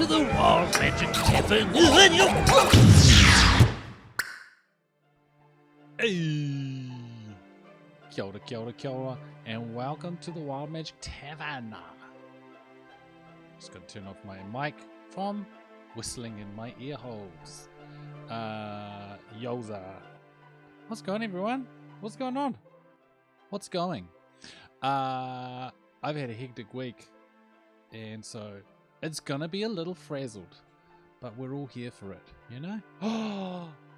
to the Wild Magic Tavern. Hey! Kia ora, and welcome to the Wild Magic Tavern. Just gotta turn off my mic from whistling in my ear holes. Yoza. What's going, everyone? What's going on? What's going? I've had a hectic week, and so it's gonna be a little frazzled, but we're all here for it, you know?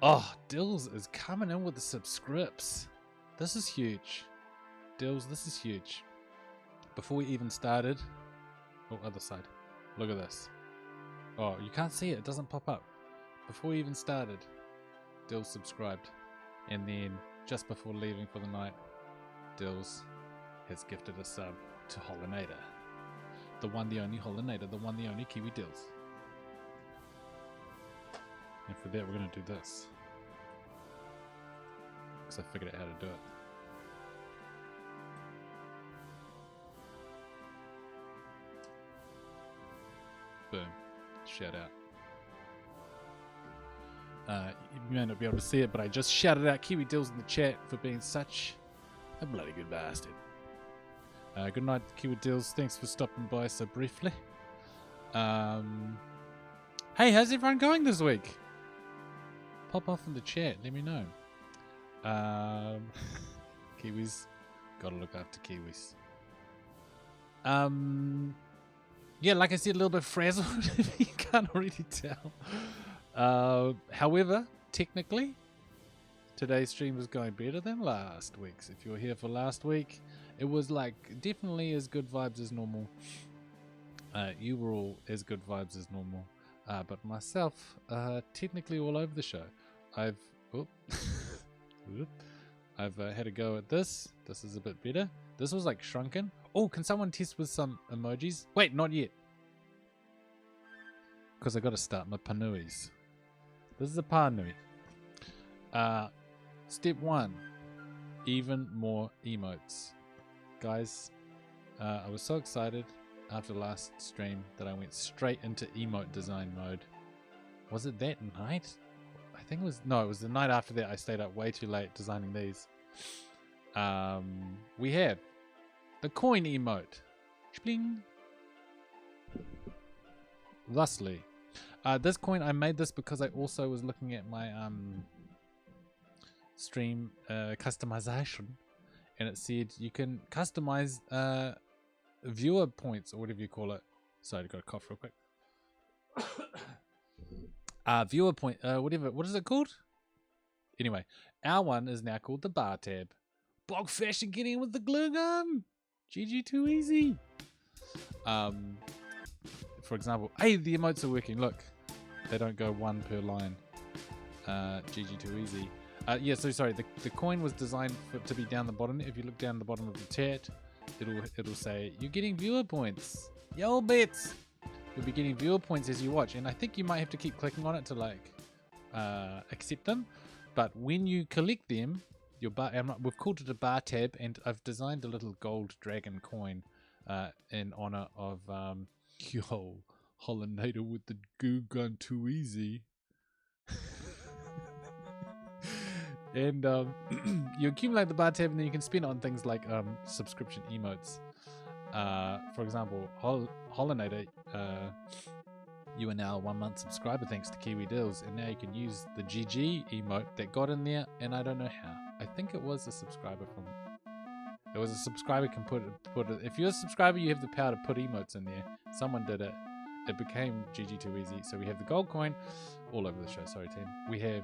Oh, Dills is coming in with the subscripts. This is huge. Dills, this is huge. Before we even started, oh, other side. Look at this. Oh, you can't see it. It doesn't pop up. Before we even started, Dills subscribed. And then, just before leaving for the night, Dills has gifted a sub to Hollinator. The one, the only Hollinator. The one, the only Kiwi Dills. And for that, we're going to do this. Because I figured out how to do it. Boom. Shout out. You may not be able to see it, but I just shouted out Kiwi Dills in the chat for being such a bloody good bastard. Good night, Kiwi Dills. Thanks for stopping by so briefly. Hey, how's everyone going this week? Pop off in the chat. Let me know. Kiwis. Gotta look after Kiwis. Yeah, like I said, a little bit frazzled, if you can't already tell. However, technically, today's stream was going better than last week's. If you were here for last week, it was like definitely as good vibes as normal. You were all as good vibes as normal. But myself, technically all over the show. I've had a go at this. This is a bit better. This was like shrunken. Oh, can someone test with some emojis? Wait, not yet. Because I got to start my Pānuis. This is a Pānui. Step 1. Even more emotes. Guys, I was so excited after last stream that I went straight into emote design mode. Was it that night? I think it was, no, it was the night after that. I stayed up way too late designing these. We have the coin emote. Bling. Thusly. This coin, I made this because I also was looking at my stream customization, and it said you can customize viewer points, or whatever you call it. Sorry, I got a cough real quick. Viewer point, whatever, what is it called? Anyway, our one is now called the bar tab. Bog fashion, get in with the glue gun. GG too easy. For example, hey, the emotes are working. Look, they don't go one per line. GG too easy. Yeah, so sorry. The coin was designed to be down the bottom. If you look down the bottom of the chat, it'll say you're getting viewer points. Yo, bits. You'll be getting viewer points as you watch, and I think you might have to keep clicking on it to like accept them. But when you collect them, we've called it a bar tab, and I've designed a little gold dragon coin in honor of yo, Hollinator with the goo gun too easy. And you accumulate the bar tab, and then you can spend it on things like subscription emotes. For example, Hollinator, you are now a 1 month subscriber thanks to Kiwi Dills, and now you can use the GG emote that got in there, and I don't know how. I think it was a subscriber can put it. If you're a subscriber, you have the power to put emotes in there. Someone did it. It became GG too easy. So we have the gold coin all over the show. Sorry, team. We have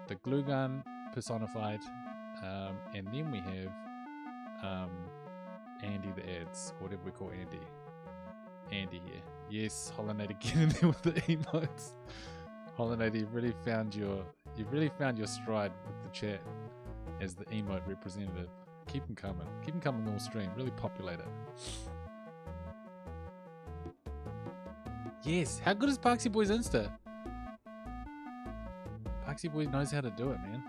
the glue gun personified, and then we have Andy the ads, or whatever we call Andy. Andy here. Yes, Hollinator, get in there with the emotes. Hollinator, you've really found your stride with the chat as the emote representative. Keep them coming. Keep them coming all stream. Really populate it. Yes. How good is Parksy Boy's Insta? Parksy Boy knows how to do it, man.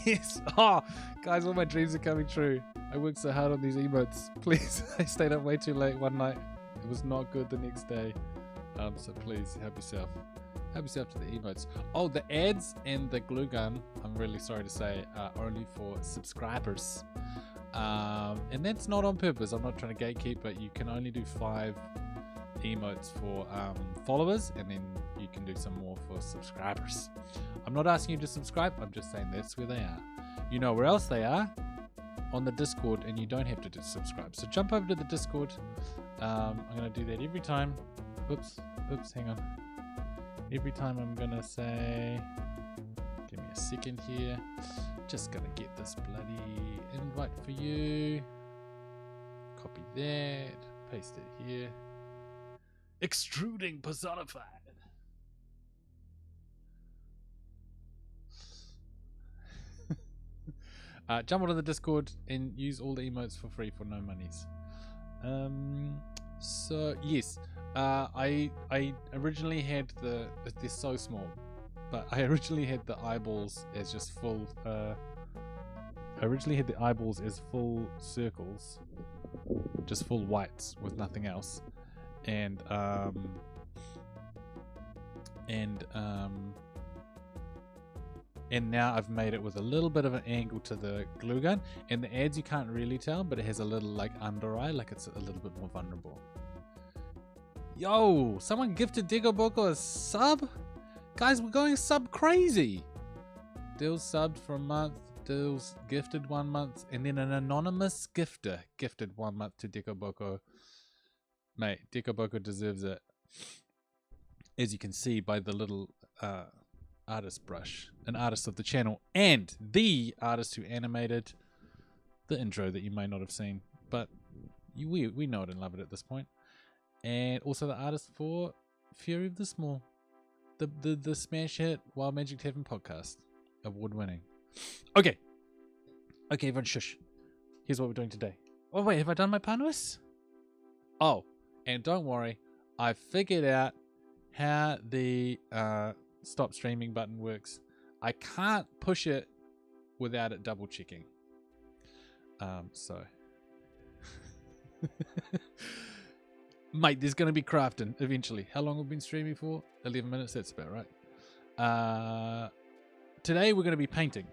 Yes. Oh, guys, all my dreams are coming true. I worked so hard on these emotes. Please, I stayed up way too late one night. It was not good the next day. So please, help yourself. Help yourself to the emotes. Oh, the ads and the glue gun, I'm really sorry to say, are only for subscribers. And that's not on purpose. I'm not trying to gatekeep, but you can only do 5 emotes for followers, and then you can do some more for subscribers. I'm not asking you to subscribe. I'm just saying that's where they are. You know where else they are? On the Discord, and you don't have to subscribe. So jump over to the Discord. I'm going to do that every time. Oops, hang on. Every time I'm going to say, give me a second here. Just going to get this bloody invite for you. Copy that. Paste it here. Extruding personified. Jump onto the Discord and use all the emotes for free for no monies. So yes, I originally had they're so small, but I originally had the eyeballs as just full. I originally had the eyeballs as full circles, just full whites with nothing else, and now I've made it with a little bit of an angle to the glue gun, and the ads you can't really tell, but it has a little like under eye, like it's a little bit more vulnerable. Yo, someone gifted Digoboko a sub? Guys, we're going sub crazy. Dill's subbed for a month, Dill's gifted 1 month, and then an anonymous gifter gifted 1 month to Digoboko. Mate, Digoboko deserves it. As you can see by the little artist brush, an artist of the channel, and the artist who animated the intro that you may not have seen, but we know it and love it at this point. And also the artist for Fury of the Small, the smash hit Wild Magic Tavern podcast, award winning. Okay, everyone shush. Here's what we're doing today. Oh wait, have I done my Pānui? Oh, and don't worry, I figured out how the stop streaming button works. I can't push it without it double checking. So mate, there's going to be crafting eventually. How long have we been streaming for? 11 minutes, that's about right. Today we're going to be painting.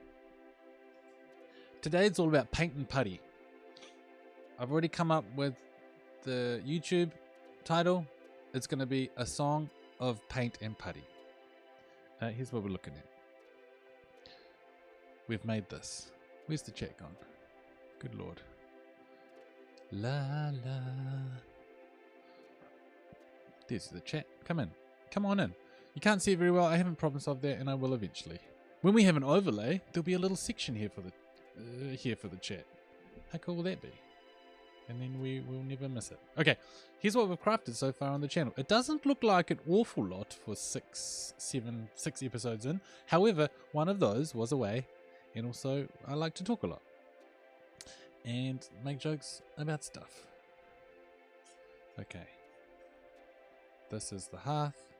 Today it's all about paint and putty. I've already come up with the YouTube title. It's going to be a song of paint and putty. Here's what we're looking at. We've made this. Where's the chat gone? Good lord. La la. There's the chat. Come in. Come on in. You can't see it very well. I haven't problem solved that, and I will eventually. When we have an overlay, there'll be a little section here for the chat. How cool will that be? And then we will never miss it. Okay, here's what we've crafted so far on the channel. It doesn't look like an awful lot for 6 episodes in. However, one of those was away, and also I like to talk a lot and make jokes about stuff. Okay, this is the hearth.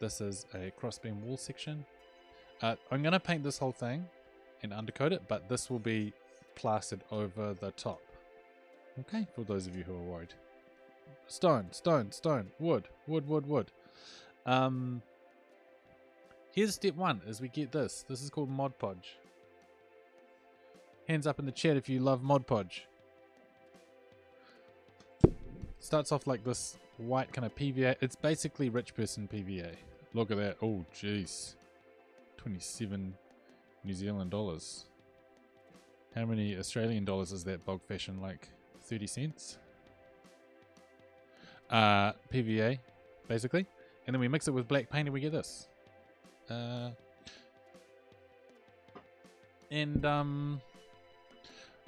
This is a crossbeam wall section. I'm going to paint this whole thing and undercoat it, but this will be plastered over the top. Okay, for those of you who are worried. Stone, stone, stone, wood, wood, wood, wood. Here's step 1, is we get this. This is called Mod Podge. Hands up in the chat if you love Mod Podge. Starts off like this white kind of PVA. It's basically rich person PVA. Look at that. Oh, jeez. 27 New Zealand dollars. How many Australian dollars is that bulk fashion? Like 30 cents? PVA, basically. And then we mix it with black paint and we get this. A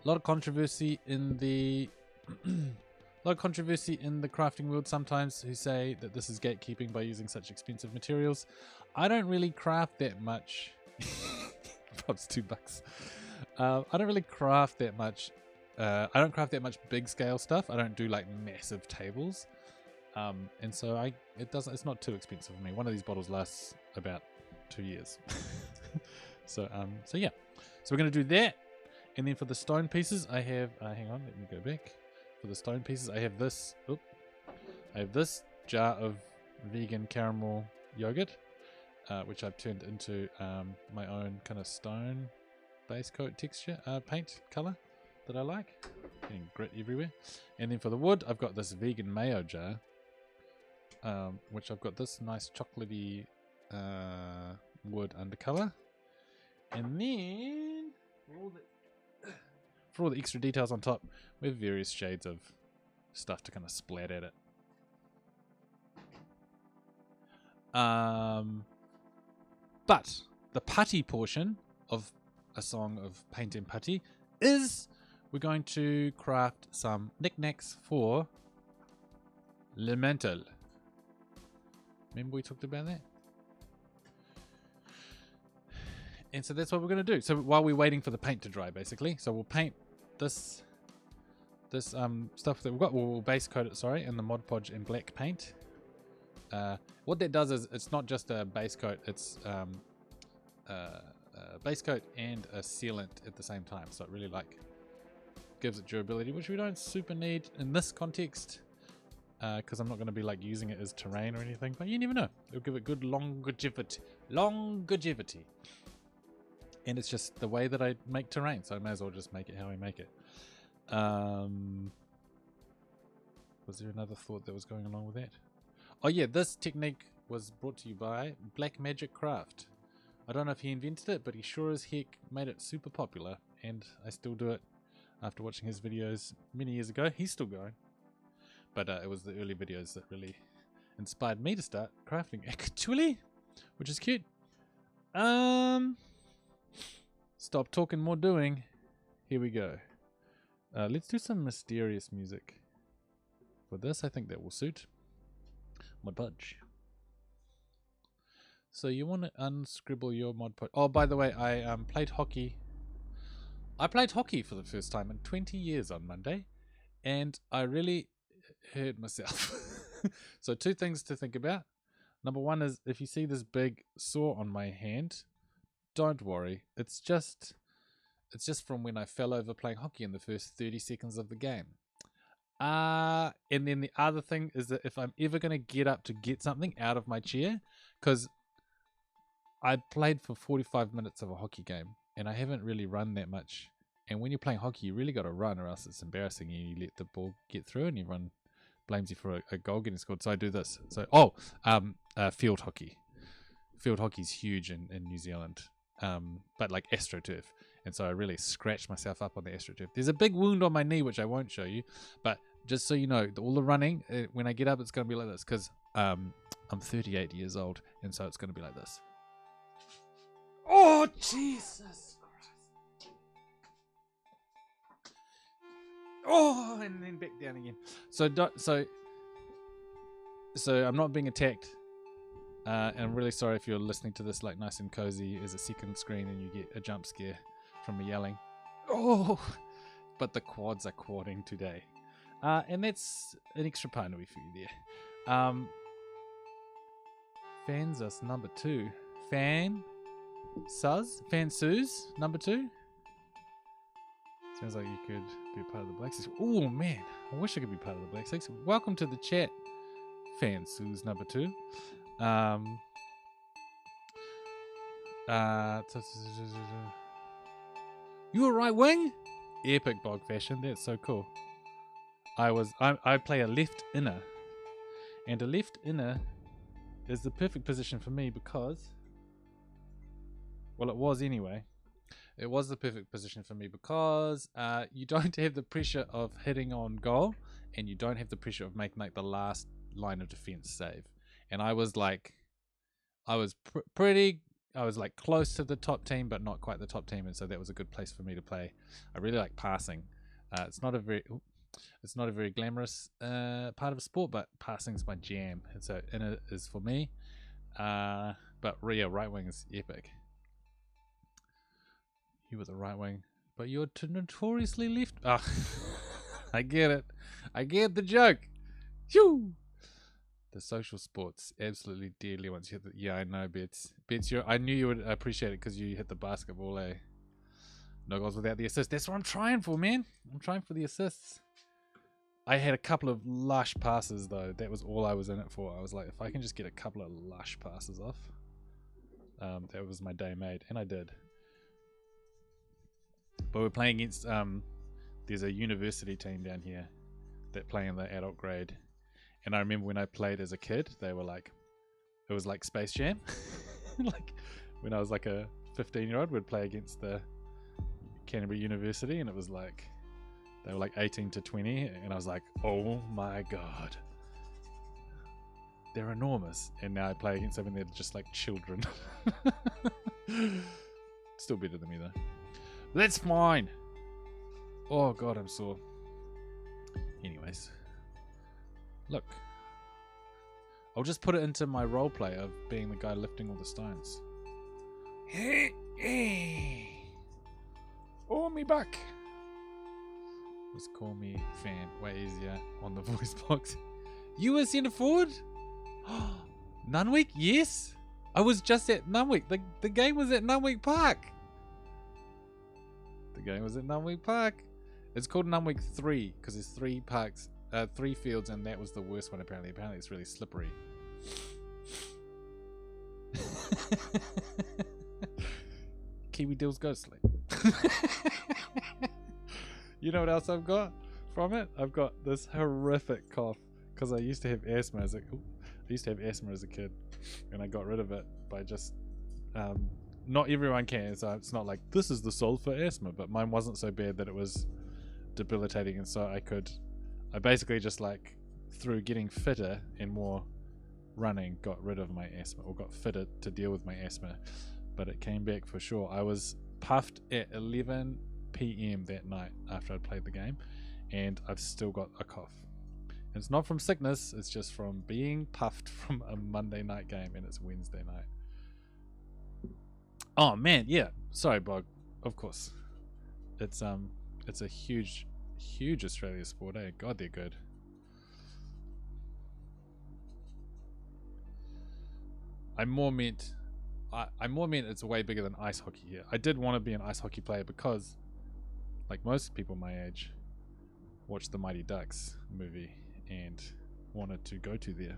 lot of controversy in the crafting world sometimes, who say that this is gatekeeping by using such expensive materials. I don't really craft that much. Props $2. I don't really craft that much. I don't craft that much big scale stuff. I don't do like massive tables. And so it's not too expensive for me. One of these bottles lasts about 2 years. So yeah. So we're going to do that. And then for the stone pieces, I have, hang on, let me go back. For the stone pieces, I have this, I have this jar of vegan caramel yogurt, which I've turned into my own kind of stone base coat texture, paint color that I like. Getting grit everywhere. And then for the wood, I've got this vegan mayo jar, which I've got this nice chocolatey wood undercolor. And then for all the extra details on top, we have various shades of stuff to kind of splat at it. But the putty portion of a song of paint and putty is we're going to craft some knickknacks for Elemental. Remember we talked about that? And so that's what we're going to do. So while we're waiting for the paint to dry, basically. So we'll paint this stuff that we've got. We'll base coat it, in the Mod Podge in black paint. What that does is it's not just a base coat, it's a base coat and a sealant at the same time. So it really gives it durability, which we don't super need in this context, because I'm not going to be using it as terrain or anything, but you never know. It'll give it good longevity. And it's just the way that I make terrain, so I may as well just make it how I make it. Was there another thought that was going along with that? Oh yeah, this technique was brought to you by Black Magic Craft. I don't know if he invented it, but he sure as heck made it super popular, and I still do it after watching his videos many years ago. He's still going. But it was the early videos that really inspired me to start crafting actually, which is cute. Stop talking, more doing. Here we go. Let's do some mysterious music. For this, I think that will suit Mod Podge. So you want to unscribble your Mod Podge. Oh, by the way, I played hockey. I played hockey for the first time in 20 years on Monday, and I really hurt myself. So 2 things to think about. Number 1 is if you see this big sore on my hand, don't worry. It's just from when I fell over playing hockey in the first 30 seconds of the game. And then the other thing is that if I'm ever going to get up to get something out of my chair, because I played for 45 minutes of a hockey game and I haven't really run that much. And when you're playing hockey, you really got to run, or else it's embarrassing. You let the ball get through and everyone blames you for a goal getting scored. So I do this. So field hockey. Field hockey's huge in New Zealand, but AstroTurf. And so I really scratched myself up on the AstroTurf. There's a big wound on my knee, which I won't show you. But just so you know, all the running, when I get up, it's going to be like this. Because I'm 38 years old, and so it's going to be like this. Oh, Jesus Christ. Oh, and then back down again. So I'm not being attacked. And I'm really sorry if you're listening to this nice and cozy as a second screen and you get a jump scare from me yelling. Oh, but the quads are quadding today. And that's an extra Pānui for you there. Fansuz number 2. Fansuz number 2. Sounds like you could be a part of the Black Six. Oh man, I wish I could be part of the Black Six. Welcome to the chat, Fansuz number 2. You a right wing? Epic bog fashion. That's so cool. I play a left inner, and a left inner is the perfect position for me because, well, it was anyway. It was the perfect position for me because you don't have the pressure of hitting on goal, and you don't have the pressure of making the last line of defense save. And I was close to the top team, but not quite the top team, and so that was a good place for me to play. I really like passing. It's not a very glamorous part of a sport, but passing's my jam, and so it is for me. But yeah, right wing is epic. You were the right wing, but you're notoriously left. Ah, I get it. I get the joke. Phew. The social sports absolutely deadly once you hit the. Yeah, I know, Bets. I knew you would appreciate it because you hit the basketball, eh? No goals without the assist. That's what I'm trying for, man. I'm trying for the assists. I had a couple of lush passes, though. That was all I was in it for. I was like, if I can just get a couple of lush passes off, that was my day made. And I did. But we're playing against... there's a university team down here that play in the adult grade. And I remember when I played as a kid, they were like... It was like Space Jam. Like, when I was like a 15-year-old, we'd play against the Canterbury University, and it was like... They were like 18 to 20, and I was like, oh my god. They're enormous. And now I play against them, and they're just like children. Still better than me, though. That's fine. Oh god, I'm sore. Anyways. Look. I'll just put it into my roleplay of being the guy lifting all the stones. Oh, me back. Just call me fan. Way easier on the voice box. You were centre forward? Nunwick? Yes. I was just at Nunwick. The game was at Nunwick Park. The game was at Nunwick Park. It's called Nunwick 3 because there's 3 parks, 3 fields, and that was the worst one apparently. Apparently it's really slippery. Kiwi Dills go to sleep. You know what else I've got from it? I've got this horrific cough because I used to have asthma as a kid, and I got rid of it by just not everyone can, so it's not like this is the solve for asthma, but mine wasn't so bad that it was debilitating, and so I basically just like through getting fitter and more running got rid of my asthma, or got fitter to deal with my asthma, but it came back for sure. I was puffed at 11 PM that night after I'd played the game, and I've still got a cough. And it's not from sickness, it's just from being puffed from a Monday night game, and it's Wednesday night. Oh man, yeah, sorry Bog, of course. It's a huge Australia sport, eh? God, they're good. I more meant it's way bigger than ice hockey here. I did want to be an ice hockey player because, like most people my age, watched the Mighty Ducks movie and wanted to go to there.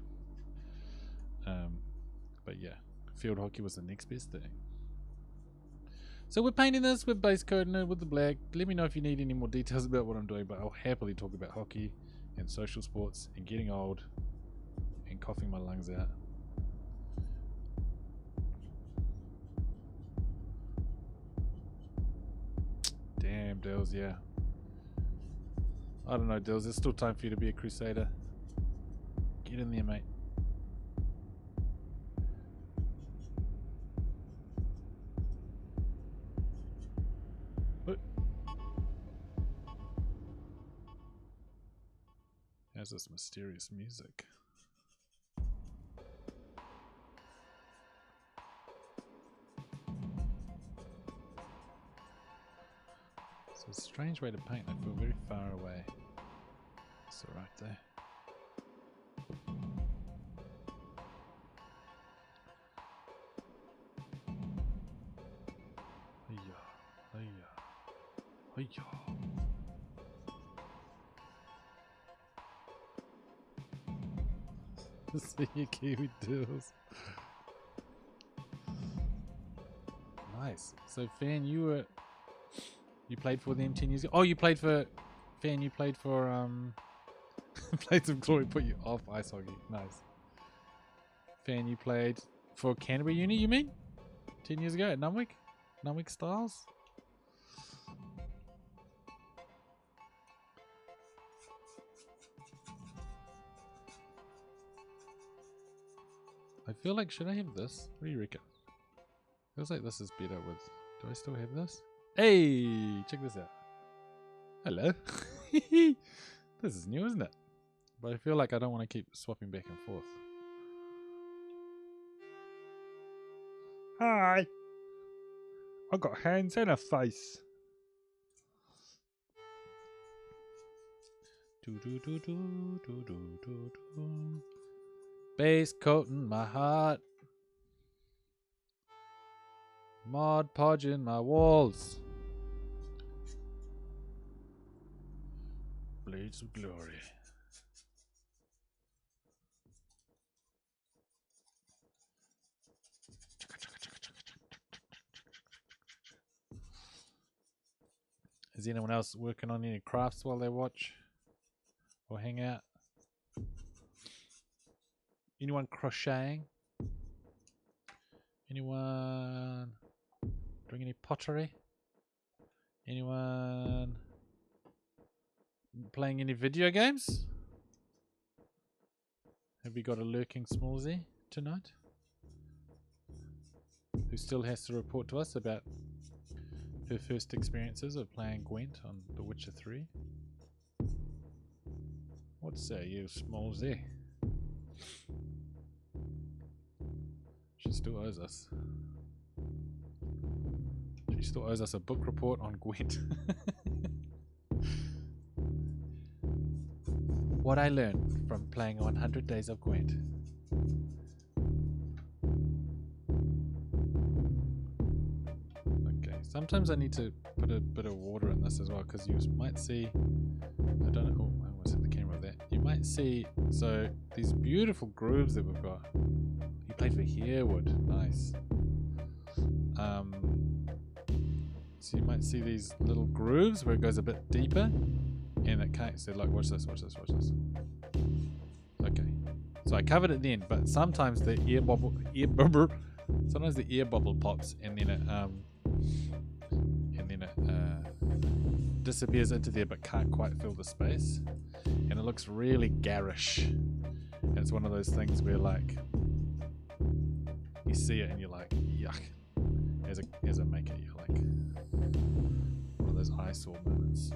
But yeah, field hockey was the next best thing. So we're painting this with base coating it with the black. Let me know if you need any more details about what I'm doing, but I'll happily talk about hockey and social sports and getting old and coughing my lungs out. Damn, Dills, yeah. I don't know, Dills. There's still time for you to be a crusader. Get in there, mate. How's this mysterious music? It's a strange way to paint. I feel very far away. It's alright there. See you, Kiwi Dills. Nice. So, Fan, you played for them 10 years ago. Oh, you played for Fan. You played for played some glory. Put you off ice hockey. Nice. Fan, you played for Canterbury Uni. You mean 10 years ago at Nunwick Styles. I feel like, should I have this? What do you reckon? Feels like this is better with... Do I still have this? Hey! Check this out. Hello. This is new, isn't it? But I feel like I don't want to keep swapping back and forth. Hi! I got hands and a face. Base coating my heart, Mod podging my walls. Blades of Glory. Is anyone else working on any crafts while they watch or hang out? Anyone crocheting? Anyone doing any pottery? Anyone playing any video games? Have we got a lurking smallsy tonight? Who still has to report to us about her first experiences of playing Gwent on The Witcher 3? What say you, smallsy? She still owes us. She still owes us a book report on Gwent. What I learned from playing 100 Days of Gwent. Okay, sometimes I need to put a bit of water in this as well, because you might see, I don't know, oh, I almost hit the camera with that. You might see, so these beautiful grooves that we've got. You played for Harewood, nice. So you might see these little grooves where it goes a bit deeper, and it can't. So like, watch this, watch this, watch this. Okay, so I covered it then, but sometimes the air bubble pops, and then it disappears into there, but can't quite fill the space, and it looks really garish. And it's one of those things where like you see it and you're like, yuck. As a maker, you're like one of those eyesore moments.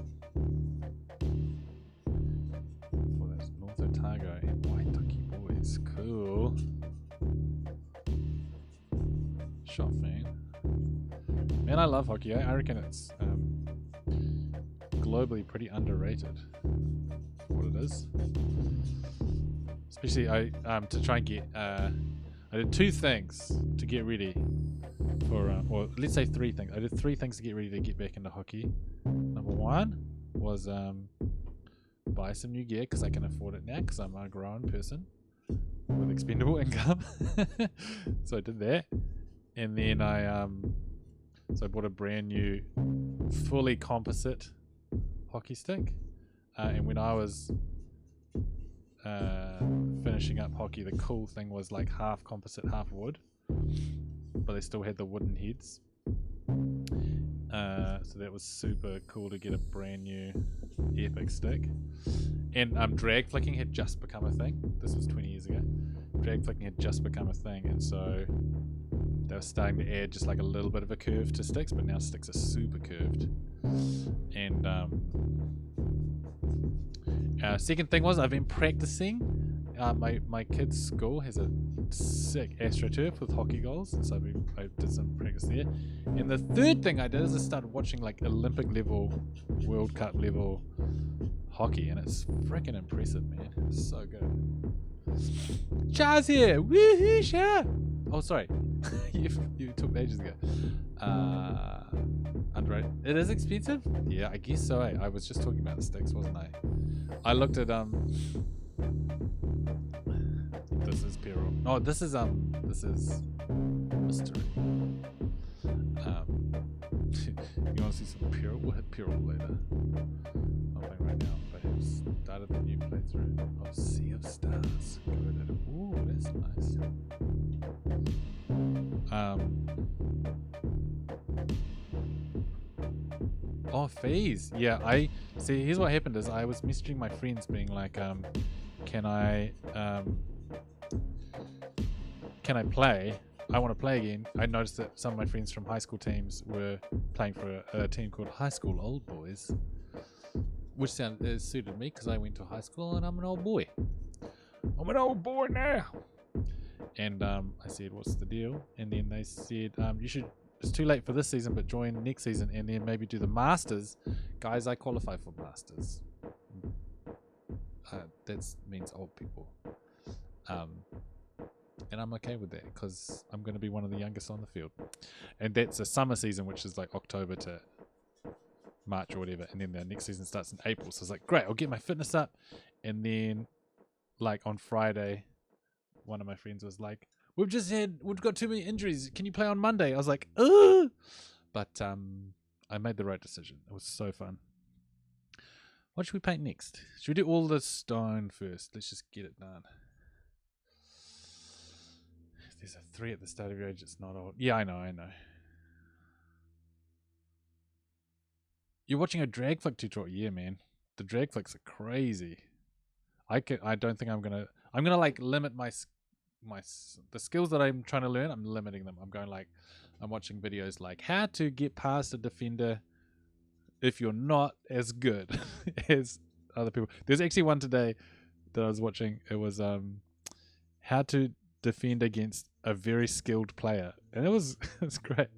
For those North Otago and White Ducky boys, cool. Shot fan. Man, I love hockey. I reckon it's globally pretty underrated for what it is. Especially to try and get I did 2 things to get ready for or let's say 3 things. I did 3 things to get ready to get back into hockey. Number 1 was buy some new gear because I can afford it now because I'm a grown person with expendable income. So I did that, and then I bought a brand new fully composite hockey stick, and when I was finishing up hockey, the cool thing was like half composite, half wood, but they still had the wooden heads. So that was super cool to get a brand new epic stick. And drag flicking had just become a thing. This was 20 years ago. Drag flicking had just become a thing, and so they were starting to add just like a little bit of a curve to sticks, but now sticks are super curved. And second thing was I've been practicing. My kid's school has a sick AstroTurf with hockey goals, and so I did some practice there. And the third thing I did is I started watching like Olympic level, World Cup level hockey, and it's freaking impressive, man. It's so good. Char's here! Woohoo, Char! Oh, sorry. you took ages ago. Underrated. It is expensive? Yeah, I guess so. I was just talking about the sticks, wasn't I? I looked at this is Peril. Oh, this is Mystery. You want to see some Peril? We'll hit Peril later. Not playing right now, but I've started the new playthrough of Sea of Stars. Ooh, that's nice. Oh, fees. Yeah, I see. Here's what happened: is I was messaging my friends, being like, "Can I play? I want to play again." I noticed that some of my friends from high school teams were playing for a team called High School Old Boys, which suited me because I went to high school and I'm an old boy. I'm an old boy now. And I said, "What's the deal?" And then they said, "You should. It's too late for this season, but join next season and then maybe do the Masters." Guys, I qualify for Masters. That means old people. And I'm okay with that because I'm going to be one of the youngest on the field. And that's a summer season, which is like October to March or whatever, and then the next season starts in April. So it's like, great, I'll get my fitness up, and then like on Friday, one of my friends was like, we've got too many injuries. Can you play on Monday? I was like, ugh. But I made the right decision. It was so fun. What should we paint next? Should we do all the stone first? Let's just get it done. There's a 3 at the start of your age. It's not old. Yeah, I know. You're watching a drag flick tutorial. Yeah, man. The drag flicks are crazy. I don't think I'm gonna like limit the skills that I'm trying to learn. I'm limiting them. I'm watching videos like how to get past a defender if you're not as good as other people. There's actually one today that I was watching. It was how to defend against a very skilled player, and it's great.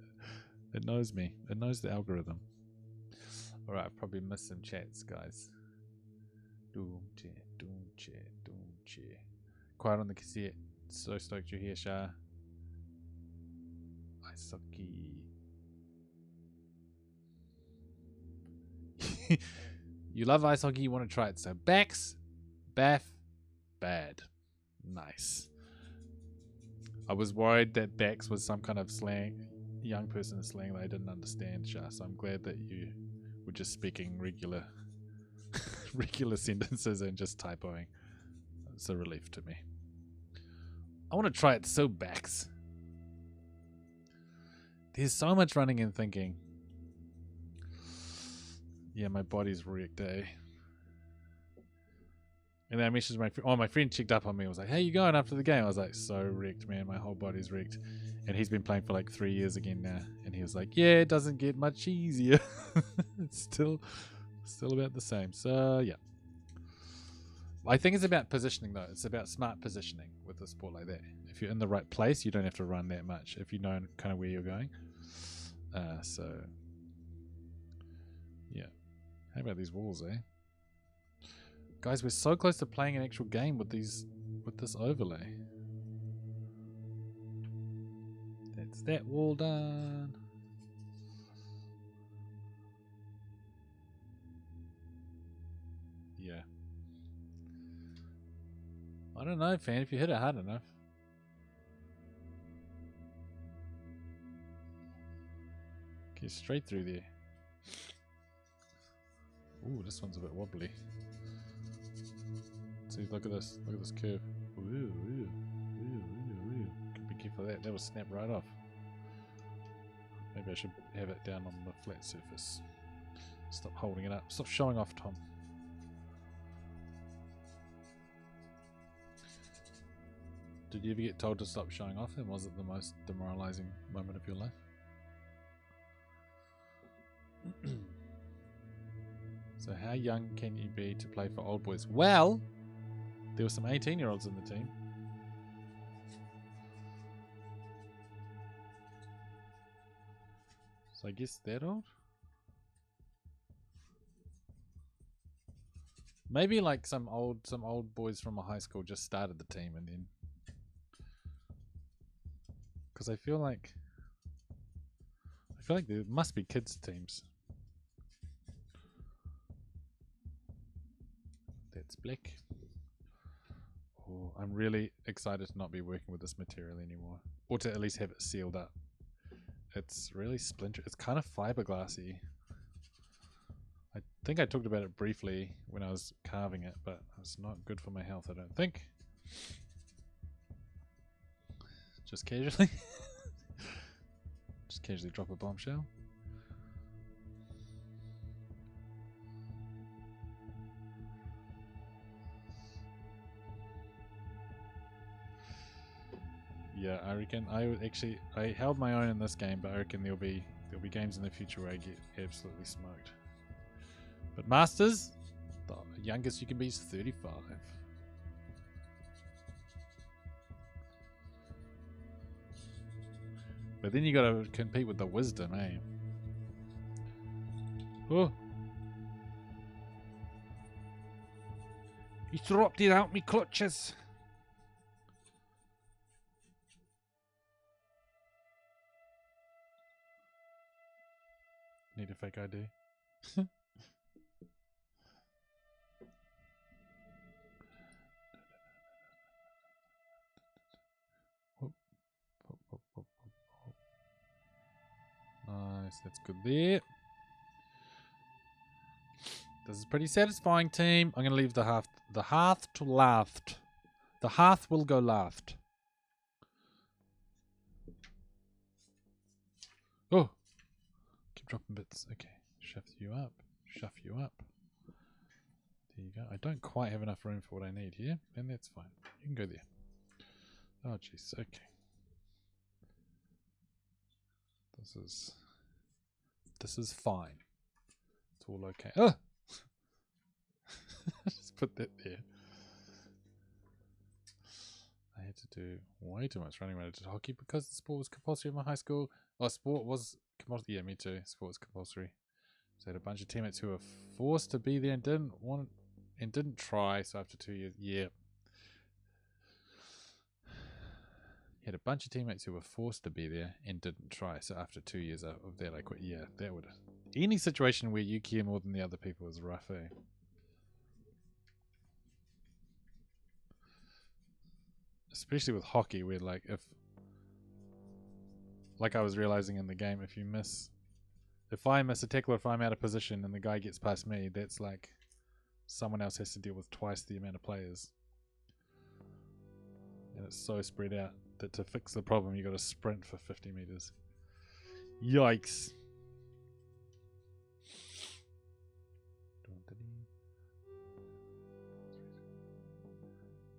It knows me. It knows the algorithm. All right, I've probably missed some chats, guys. Doom chair. Quiet on the cassette. So stoked you're here, Shah. Isaki. You love ice hockey, you want to try it. So backs, bath, bad. Nice. I was worried that backs was some kind of slang, young person slang that I didn't understand, Shah. So I'm glad that you were just speaking regular sentences and just typoing. It's a relief to me. I want to try it so backs. There's so much running and thinking. Yeah, my body's wrecked, eh? And then I messaged my friend checked up on me. I was like, how you going after the game? I was like, so wrecked, man. My whole body's wrecked. And he's been playing for like 3 years again now. And he was like, yeah, it doesn't get much easier. It's still about the same. So, yeah. I think it's about positioning, though. It's about smart positioning with a sport like that. If you're in the right place, you don't have to run that much if you know kind of where you're going. So, yeah. How about these walls, eh? Guys, we're so close to playing an actual game with this overlay. That's that wall done. Yeah. I don't know, fan, if you hit it hard enough. Get straight through there. Ooh, this one's a bit wobbly. See, look at this curve. Ooh. Be careful of that. That will snap right off. Maybe I should have it down on the flat surface. Stop holding it up. Stop showing off, Tom. Did you ever get told to stop showing off, and was it the most demoralizing moment of your life? So how young can you be to play for old boys? Well, there were some 18-year-olds in the team. So I guess that old? Maybe like some old boys from a high school just started the team, and then, because I feel like there must be kids teams. That's black. Oh, I'm really excited to not be working with this material anymore, or to at least have it sealed up. It's really splintered. It's kind of fiberglassy. I think I talked about it briefly when I was carving it, but it's not good for my health, I don't think. Just casually. Just casually drop a bombshell. Yeah, I reckon I held my own in this game, but I reckon there'll be games in the future where I get absolutely smoked. But Masters, the youngest you can be is 35. But then you gotta compete with the wisdom, eh? Oh. You dropped it out me clutches. Need a fake ID. Nice, that's good there. This is pretty satisfying, team. I'm gonna leave the hearth to last. The hearth will go last. Oh, keep dropping bits. Okay, shove you up. Shove you up. There you go. I don't quite have enough room for what I need here, and that's fine. You can go there. Oh, jeez. Okay. This is fine. It's all okay. Oh! Just put that there. I had to do way too much running around to hockey because the sport was compulsory in my high school. Oh, sport was compulsory. Yeah, me too. Sport was compulsory. So I had a bunch of teammates who were forced to be there and didn't try. So after 2 years, yeah. Had a bunch of teammates who were forced to be there and didn't try. So after 2 years of that, I quit. Yeah, that would. Any situation where you care more than the other people is rough, eh? Especially with hockey, where like I was realizing in the game, if I miss a tackle, if I'm out of position and the guy gets past me, that's like someone else has to deal with twice the amount of players. And it's so spread out that to fix the problem, you got to sprint for 50 meters. Yikes.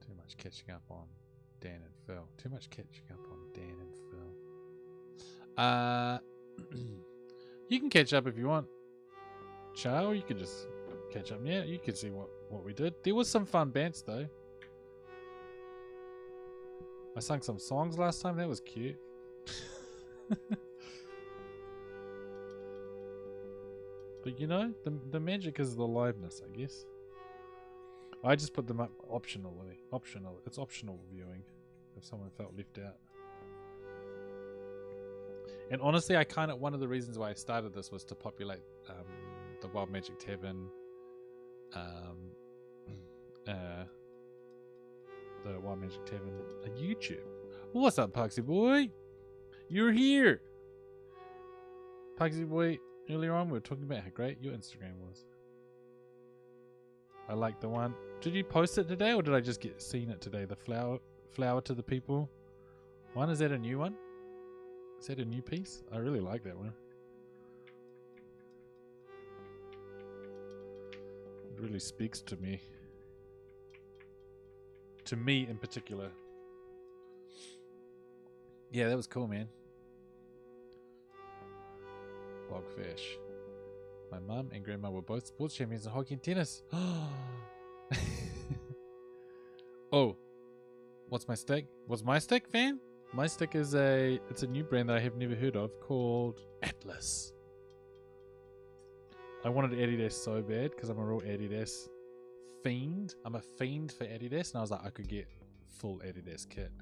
Too much catching up on Dan and Phil. Too much catching up on Dan and Phil. You can catch up if you want, Chow. You can just catch up now. You can see what we did. There was some fun bands though. I sang some songs last time. That was cute. But you know, the magic is the liveness, I guess. I just put them up optionally. Optional. It's optional viewing if someone felt left out. And honestly, one of the reasons why I started this was to populate the Wild Magic Tavern, the Wild Magic Tavern YouTube. What's up, Puxy Boy? You're here. Puxy Boy, earlier on we were talking about how great your Instagram was. I like the one. Did you post it today or did I just seen it today? The flower to the people one. Is that a new one? Is that a new piece? I really like that one. It really speaks to me. To me in particular. Yeah, that was cool, man. Bogfish. My mum and grandma were both sports champions in hockey and tennis. Oh, what's my stick? What's my stick, fan? My stick is it's a new brand that I have never heard of called Atlas. I wanted Adidas so bad because I'm a real Adidas fiend. I'm a fiend for Adidas, and I was like, I could get full Adidas kit.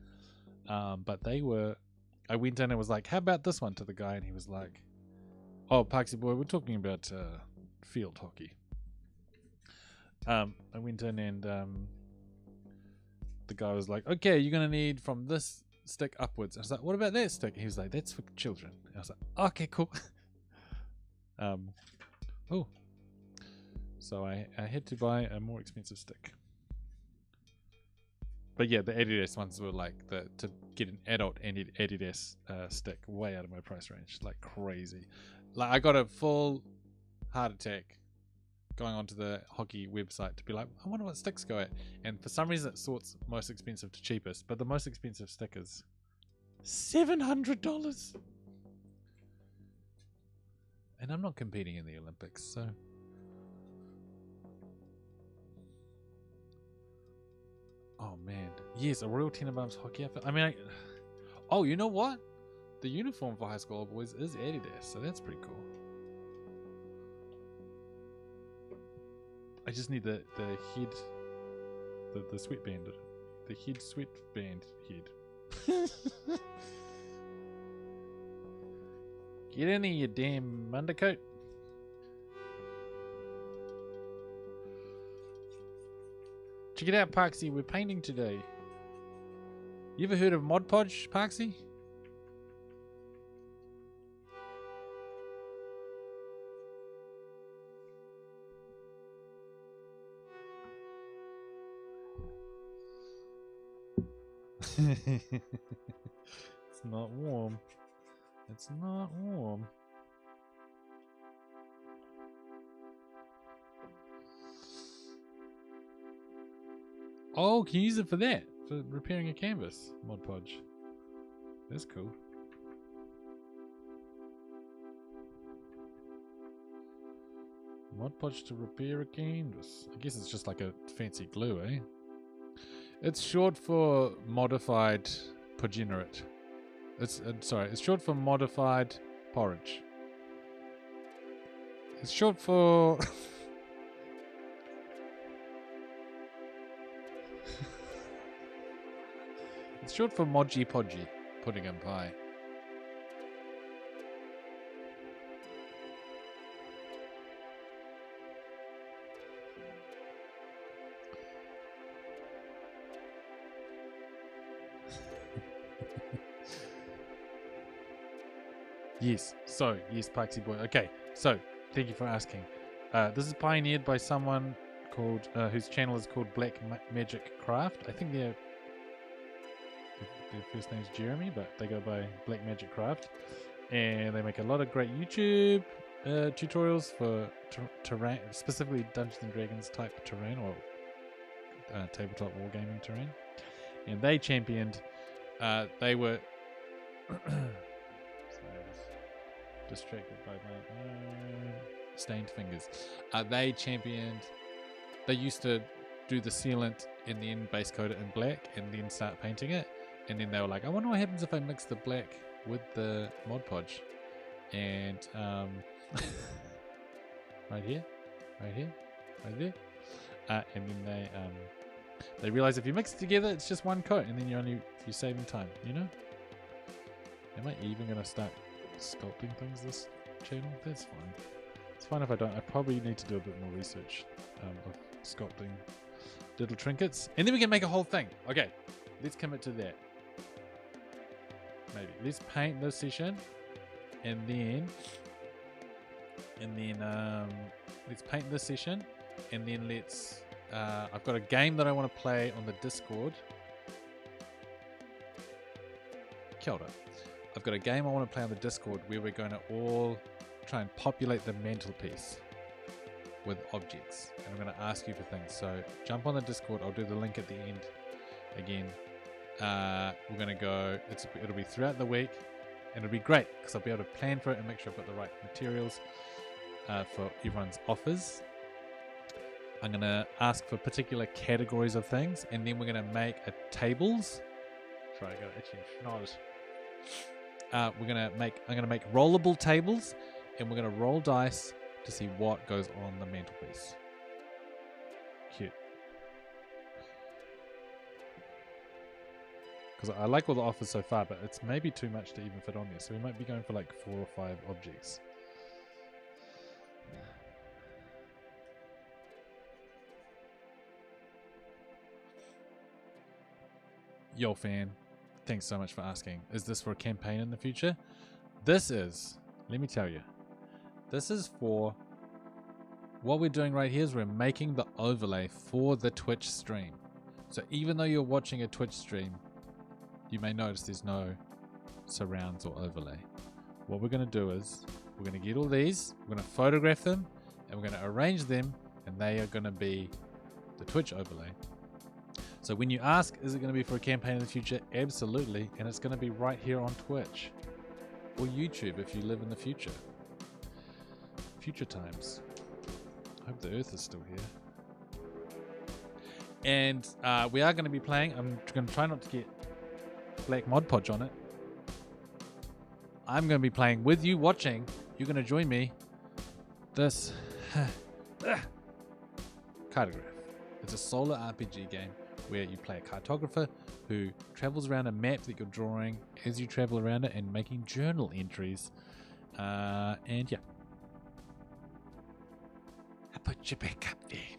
But I went in and was like, how about this one to the guy? And he was like, oh, Parksy boy, we're talking about field hockey. I went in and the guy was like, okay, you're going to need from this stick upwards. I was like, what about that stick? He was like, that's for children. I was like, okay, cool. Oh. So I had to buy a more expensive stick. But yeah, the Adidas ones were like to get an adult Adidas stick way out of my price range, like crazy. Like I got a full heart attack going onto the hockey website to be like, I wonder what sticks go at. And for some reason it sorts most expensive to cheapest, but the most expensive stick is $700. And I'm not competing in the Olympics, so. Oh man, yes, a Royal Tenenbaums hockey outfit. I mean, oh, you know what? The uniform for high school boys is Adidas, so that's pretty cool. I just need the head, the sweatband, the head sweatband head. Get in here, you damn undercoat. Check it out, Parksy. We're painting today. You ever heard of Mod Podge, Parksy? It's not warm. It's not warm. Oh, can you use it for that? For repairing a canvas, Mod Podge. That's cool. Mod Podge to repair a canvas. I guess it's just like a fancy glue, eh? It's short for modified progenerate. It's short for modified porridge. It's short for it's short for Modgy Podgy, pudding and pie. Yes, Parksy Boy. Okay, so thank you for asking. This is pioneered by someone called whose channel is called Black Magic Craft. I think their first name's Jeremy, but they go by Black Magic Craft, and they make a lot of great YouTube tutorials for terrain, specifically Dungeons and Dragons type terrain or tabletop wargaming terrain. And they championed. They were. Distracted by my stained fingers. They championed. They used to do the sealant and then base coat it in black and then start painting it. And then they were like, I wonder what happens if I mix the black with the Mod Podge. And right here, right there. And then they realize if you mix it together, it's just one coat, and then you're saving time. You know? Am I even gonna start sculpting things this channel? That's fine. It's fine if I don't. I probably need to do a bit more research of sculpting little trinkets, and then we can make a whole thing. Okay, let's commit to that. Maybe let's paint this session, and then let's paint this session, and then let's. I've got a game that I want to play on the Discord. Kia ora. I've got a game I want to play on the Discord where we're going to all try and populate the mantelpiece with objects. And I'm going to ask you for things. So jump on the Discord. I'll do the link at the end again. We're going to go, it'll be throughout the week. And it'll be great because I'll be able to plan for it and make sure I've got the right materials for everyone's offers. I'm going to ask for particular categories of things. And then we're going to make tables. Sorry, I got an itchy nose. I'm gonna make rollable tables, and we're gonna roll dice to see what goes on the mantelpiece. Cute. Because I like all the offers so far, but it's maybe too much to even fit on there. So we might be going for like 4 or 5 objects. Yo, fan. Thanks so much for asking. Is this for a campaign in the future? This is, let me tell you, this is for, what we're doing right here is we're making the overlay for the Twitch stream. So even though you're watching a Twitch stream, you may notice there's no surrounds or overlay. What we're going to do is, we're going to get all these, we're going to photograph them, and we're going to arrange them, and they are going to be the Twitch overlay. So when you ask, is it going to be for a campaign in the future? Absolutely. And it's going to be right here on Twitch. Or YouTube if you live in the future. Future times. I hope the Earth is still here. And we are going to be playing. I'm going to try not to get Black Mod Podge on it. I'm going to be playing with you watching. You're going to join me. This Cartograph. It's a solo RPG game where you play a cartographer who travels around a map that you're drawing as you travel around it and making journal entries. And yeah. I put you back up there.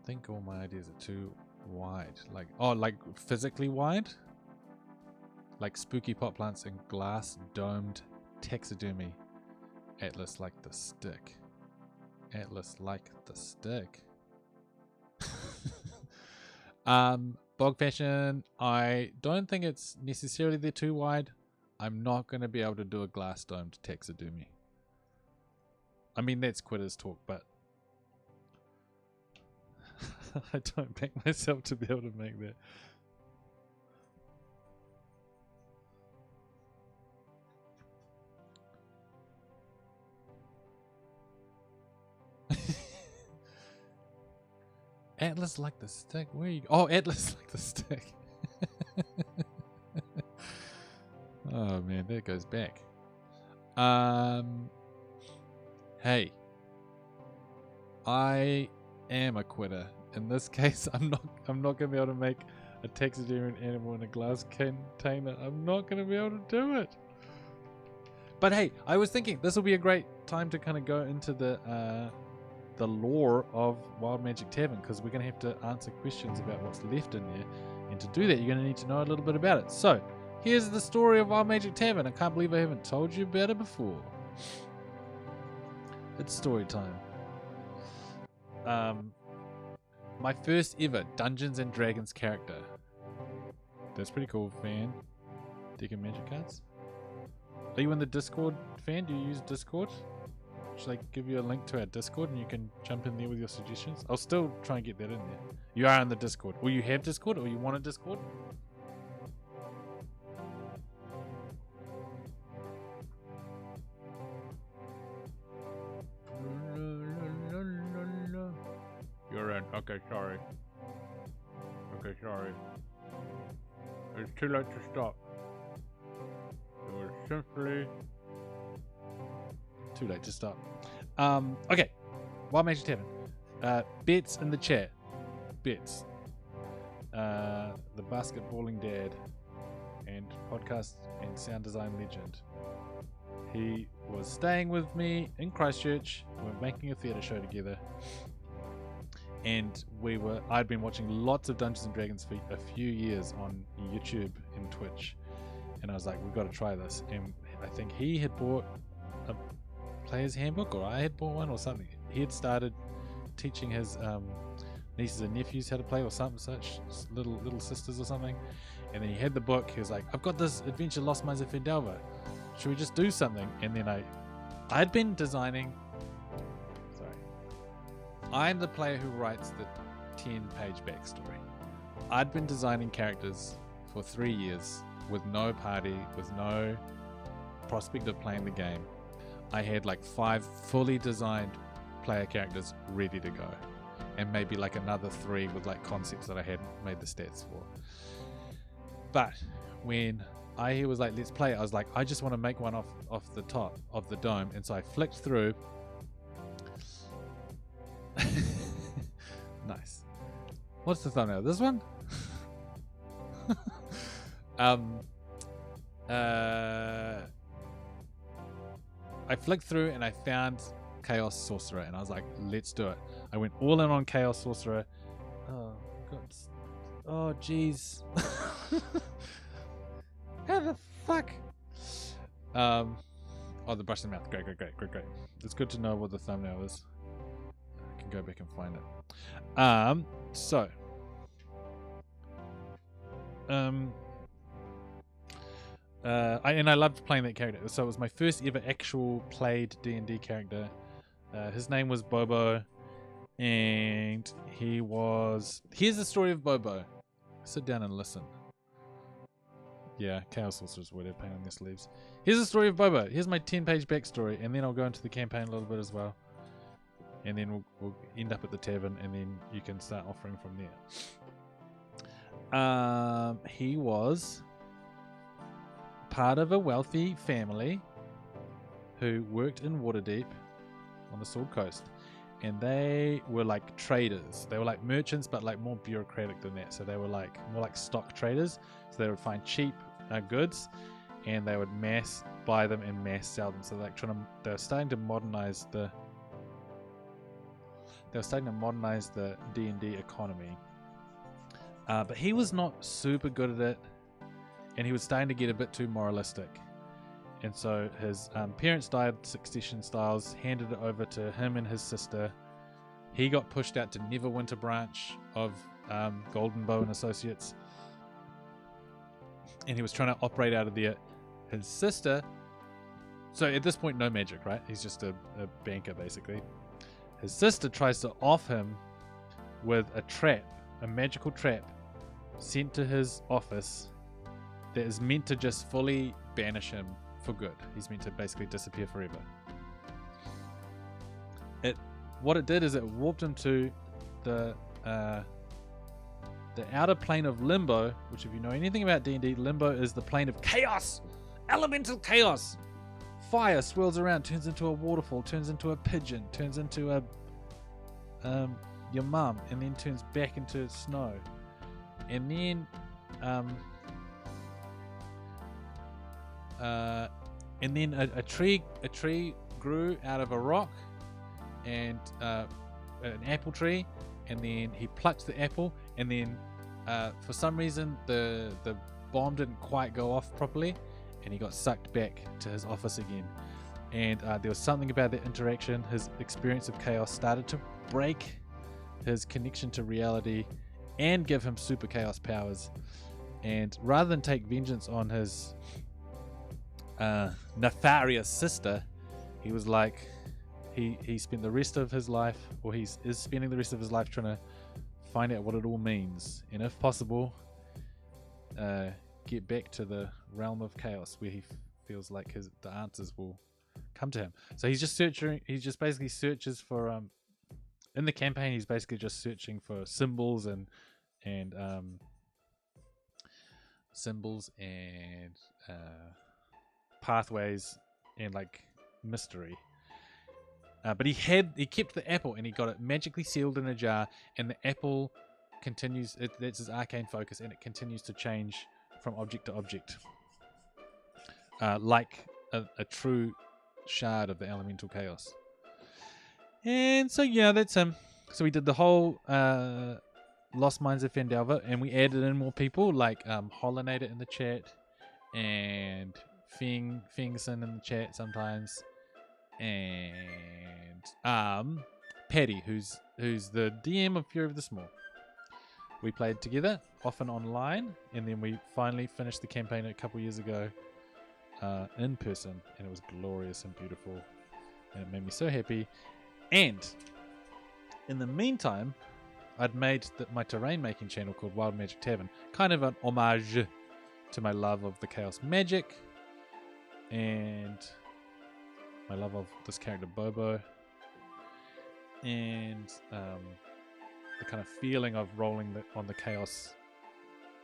think all my ideas are too wide. Like, oh, like physically wide? Like spooky pot plants and glass domed taxidermy. Atlas like the stick. Atlas like the stick. Bog fashion, I don't think it's necessarily they're too wide. I'm not going to be able to do a glass domed taxidermy. I mean, that's quitters talk, but I don't back myself to be able to make that. Atlas like the stick. Where you? Oh, Atlas like the stick. Oh man, that goes back. Hey, I am a quitter. In this case, I'm not gonna be able to make a taxidermy animal in a glass container. I'm not gonna be able to do it. But hey, I was thinking this will be a great time to kind of go into the lore of Wild Magic Tavern, because we're going to have to answer questions about what's left in there, and to do that you're going to need to know a little bit about it. So here's the story of Wild Magic Tavern. I can't believe I haven't told you about it before. It's story time. My first ever Dungeons and Dragons character. That's pretty cool, fan. Digging magic cards. Are you in the Discord, fan? Do you use Discord? Should I give you a link to our Discord and you can jump in there with your suggestions? I'll still try and get that in there. You are in the Discord. Or you have Discord, or you want a Discord? You're in. Okay, sorry. Okay, sorry. It's too late to stop. It was simply too late to stop. Okay. Wild Magic Tavern. Bets in the chat. Bets. The basketballing dad and podcast and sound design legend. He was staying with me in Christchurch. We were making a theatre show together. And I'd been watching lots of Dungeons and Dragons for a few years on YouTube and Twitch. And I was like, we've got to try this. And I think he had bought a player's handbook, or I had bought one or something. He had started teaching his nieces and nephews how to play, or something such, little sisters or something. And then he had the book. He was like, I've got this adventure, Lost Mines of Fendelva. Should we just do something? And then I'd been designing. I'm the player who writes the 10-page backstory. I'd been designing characters for 3 years with no party, with no prospect of playing the game. I had like 5 fully designed player characters ready to go, and maybe like another 3 with like concepts that I hadn't made the stats for. But when Aihe was like, let's play it, I was like, I just want to make one off the top of the dome. And so I flicked through. Nice. What's the thumbnail? This one? I flicked through and I found Chaos Sorcerer, and I was like, let's do it. I went all in on Chaos Sorcerer. Oh, God. Oh, jeez. How the fuck? Oh, the brush in the mouth. Great. It's good to know what the thumbnail is. I can go back and find it. I loved playing that character. So it was my first ever actual played D&D character. His name was Bobo, and here's the story of Bobo. Sit down and listen. Yeah, Chaos Sorcerers would have pain on their sleeves. Here's the story of Bobo. Here's my 10-page backstory, and then I'll go into the campaign a little bit as well. And then we'll end up at the tavern, and then you can start offering from there. He was part of a wealthy family who worked in Waterdeep on the Sword Coast. And they were like traders. They were like merchants, but like more bureaucratic than that. So they were like more like stock traders. So they would find cheap goods, and they would mass buy them and mass sell them. So they're starting to modernize they were starting to modernize the D&D economy. But he was not super good at it, and he was starting to get a bit too moralistic. And so his parents died succession styles, handed it over to him and his sister. He got pushed out to Neverwinter branch of Golden Bow and Associates, and he was trying to operate out of there. His sister, so at this point no magic, right? He's just a banker basically. His sister tries to off him with a trap, a magical trap sent to his office that is meant to just fully banish him for good. He's meant to basically disappear forever. What it did is it warped him to the outer plane of Limbo, which if you know anything about D&D, Limbo is the plane of chaos, elemental chaos. Fire swirls around, turns into a waterfall, turns into a pigeon, turns into a your mum, and then turns back into snow, and then a tree grew out of a rock, and an apple tree, and then he plucked the apple, and then for some reason the bomb didn't quite go off properly, and he got sucked back to his office again. And there was something about that interaction. His experience of chaos started to break his connection to reality and give him super chaos powers. And rather than take vengeance on his nefarious sister, he was like, he spent the rest of his life, or is spending the rest of his life trying to find out what it all means, and if possible, get back to the realm of chaos where he feels like the answers will come to him. So he's just searching. He just basically searches for in the campaign. He's basically just searching for symbols and pathways and like mystery. But he kept the apple, and he got it magically sealed in a jar, and the apple continues. That's his arcane focus, and it continues to change from object to object, like a true shard of the elemental chaos. And so yeah, that's him. So we did the whole Lost Mines of Fandalva, and we added in more people like Hollinator in the chat, and Fingson in the chat sometimes, and Paddy, who's the DM of Fury of the Small. We played together, often online, and then we finally finished the campaign a couple years ago in person, and it was glorious and beautiful, and it made me so happy. And in the meantime, I'd made my terrain making channel called Wild Magic Tavern, kind of an homage to my love of the chaos magic and my love of this character Bobo, and the kind of feeling of rolling on the chaos.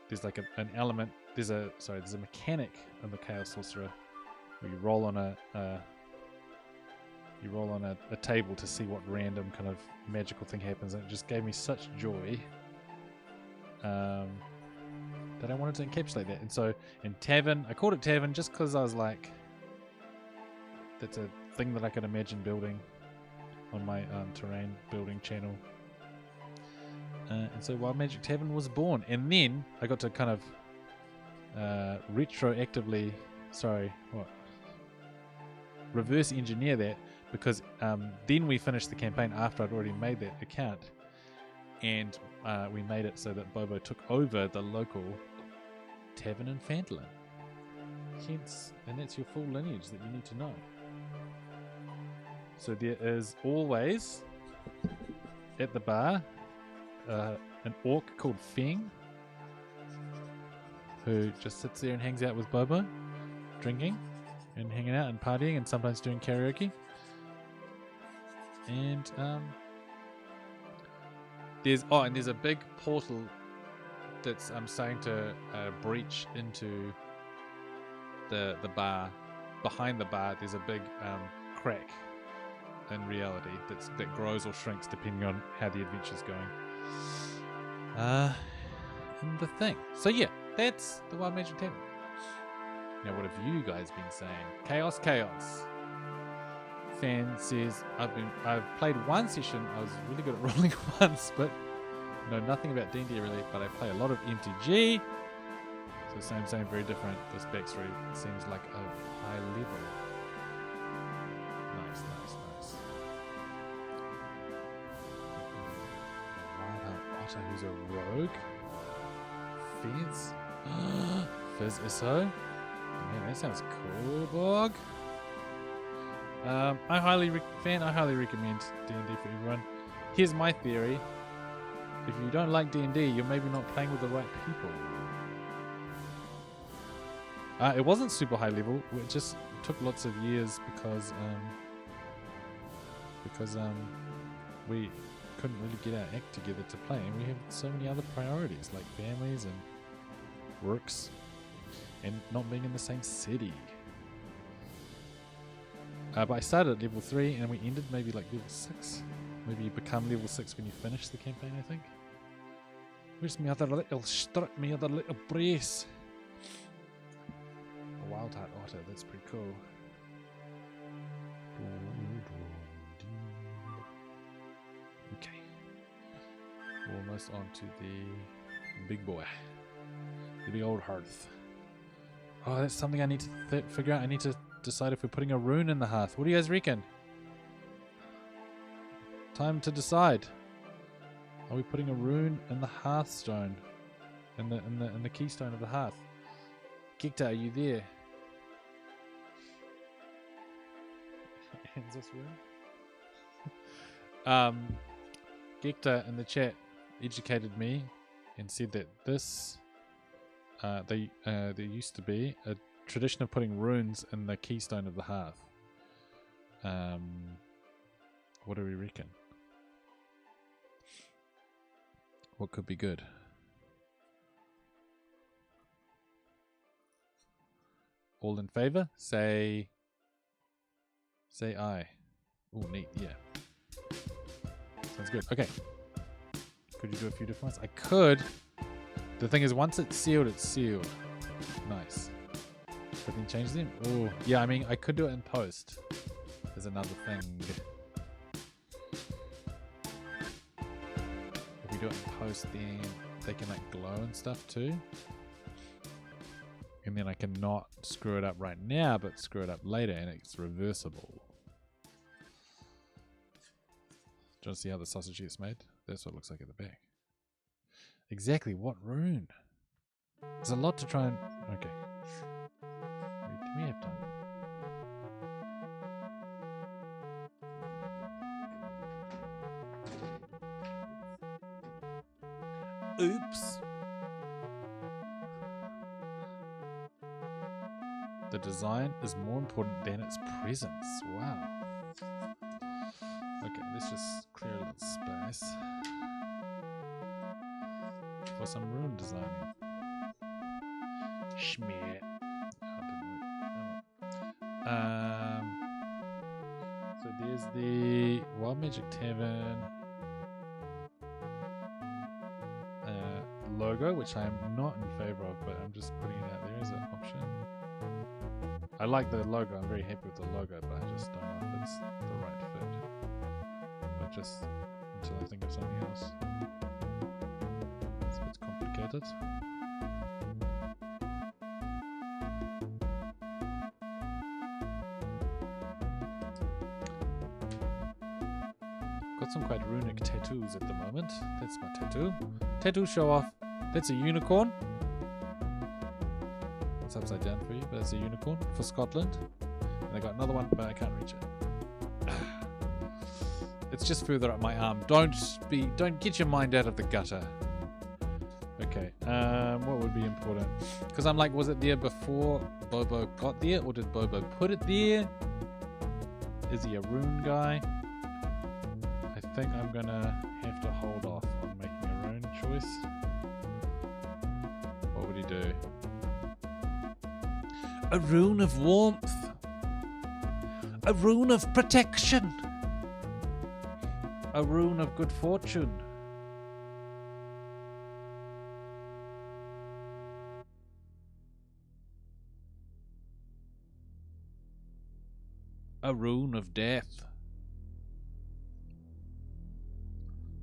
There's like an element. There's a mechanic in the Chaos Sorcerer where you roll on a table to see what random kind of magical thing happens, and it just gave me such joy that I wanted to encapsulate that. And so in Tavern, I called it Tavern just because I was like, that's a thing that I could imagine building on my terrain building channel. And so Wild Magic Tavern was born, and then I got to kind of reverse engineer that, because then we finished the campaign after I'd already made that account, and we made it so that Bobo took over the local tavern in Fandolin. Hence, and that's your full lineage that you need to know. So there is always at the bar an orc called Feng, who just sits there and hangs out with Bobo, drinking and hanging out and partying and sometimes doing karaoke. And there's a big portal that's starting to breach into the bar. Behind the bar, there's a big crack in reality that grows or shrinks depending on how the adventure's going. And the thing. So yeah, that's the Wild Magic Tavern. Now, what have you guys been saying? Chaos, chaos. fan says I've played one session. I was really good at rolling once, but know nothing about D&D really. But I play a lot of MTG. So same, very different. This backstory seems like a high level. Nice. Wild Otter, who's a rogue. Fizz. Fizz Isso. Man, that sounds cool, Bog. I highly recommend D&D for everyone. Here's my theory. If you don't like D&D, you're maybe not playing with the right people. It wasn't super high level. It just took lots of years because we couldn't really get our act together to play, and we have so many other priorities like families and works and not being in the same city. But I started at level 3 and we ended maybe like level 6. Maybe you become level 6 when you finish the campaign, I think. Where's my other little strut, my other little brace? A wild heart otter, that's pretty cool. Okay. Almost on to the big boy. The big old hearth. Oh, that's something I need to figure out. I need to decide if we're putting a rune in the hearth. What do you guys reckon? Time to decide. Are we putting a rune in the hearthstone? In the keystone of the hearth? Gekta, are you there? Hands us rune? Gekta in the chat educated me and said that this there used to be a tradition of putting runes in the keystone of the hearth. What do we reckon? What could be good? All in favor? Say aye. Oh, neat. Yeah. Sounds good. Okay. Could you do a few different ones? I could. The thing is, once it's sealed, it's sealed. Nice. But then change them? Oh, yeah, I mean, I could do it in post. There's another thing. If we do it in post, then they can like glow and stuff too. And then I can not screw it up right now, but screw it up later, and it's reversible. Do you want to see how the sausage gets made? That's what it looks like at the back. Exactly, what rune? There's a lot to try and... Okay. Do we have time? Oops. The design is more important than its presence. Wow. Okay, let's just clear a little space for some rune designing. Schmear. So there's the Wild Magic Tavern logo, which I'm not in favor of, but I'm just putting it out there as an option. I like the logo, I'm very happy with the logo, but I just don't know if it's the right fit. But just until I think of something else. It's a bit complicated. Got some quite runic tattoos at the moment. That's my tattoo. Tattoo show off. That's a unicorn. It's upside down for you, but it's a unicorn for Scotland. And I got another one, but I can't reach it. It's just further up my arm. Don't get your mind out of the gutter. Okay, what would be important? Because I'm like, was it there before Bobo got there, or did Bobo put it there? Is he a rune guy? I think I'm gonna have to hold off on making a rune choice. What would he do? A rune of warmth. A rune of protection. A rune of good fortune. A rune of death.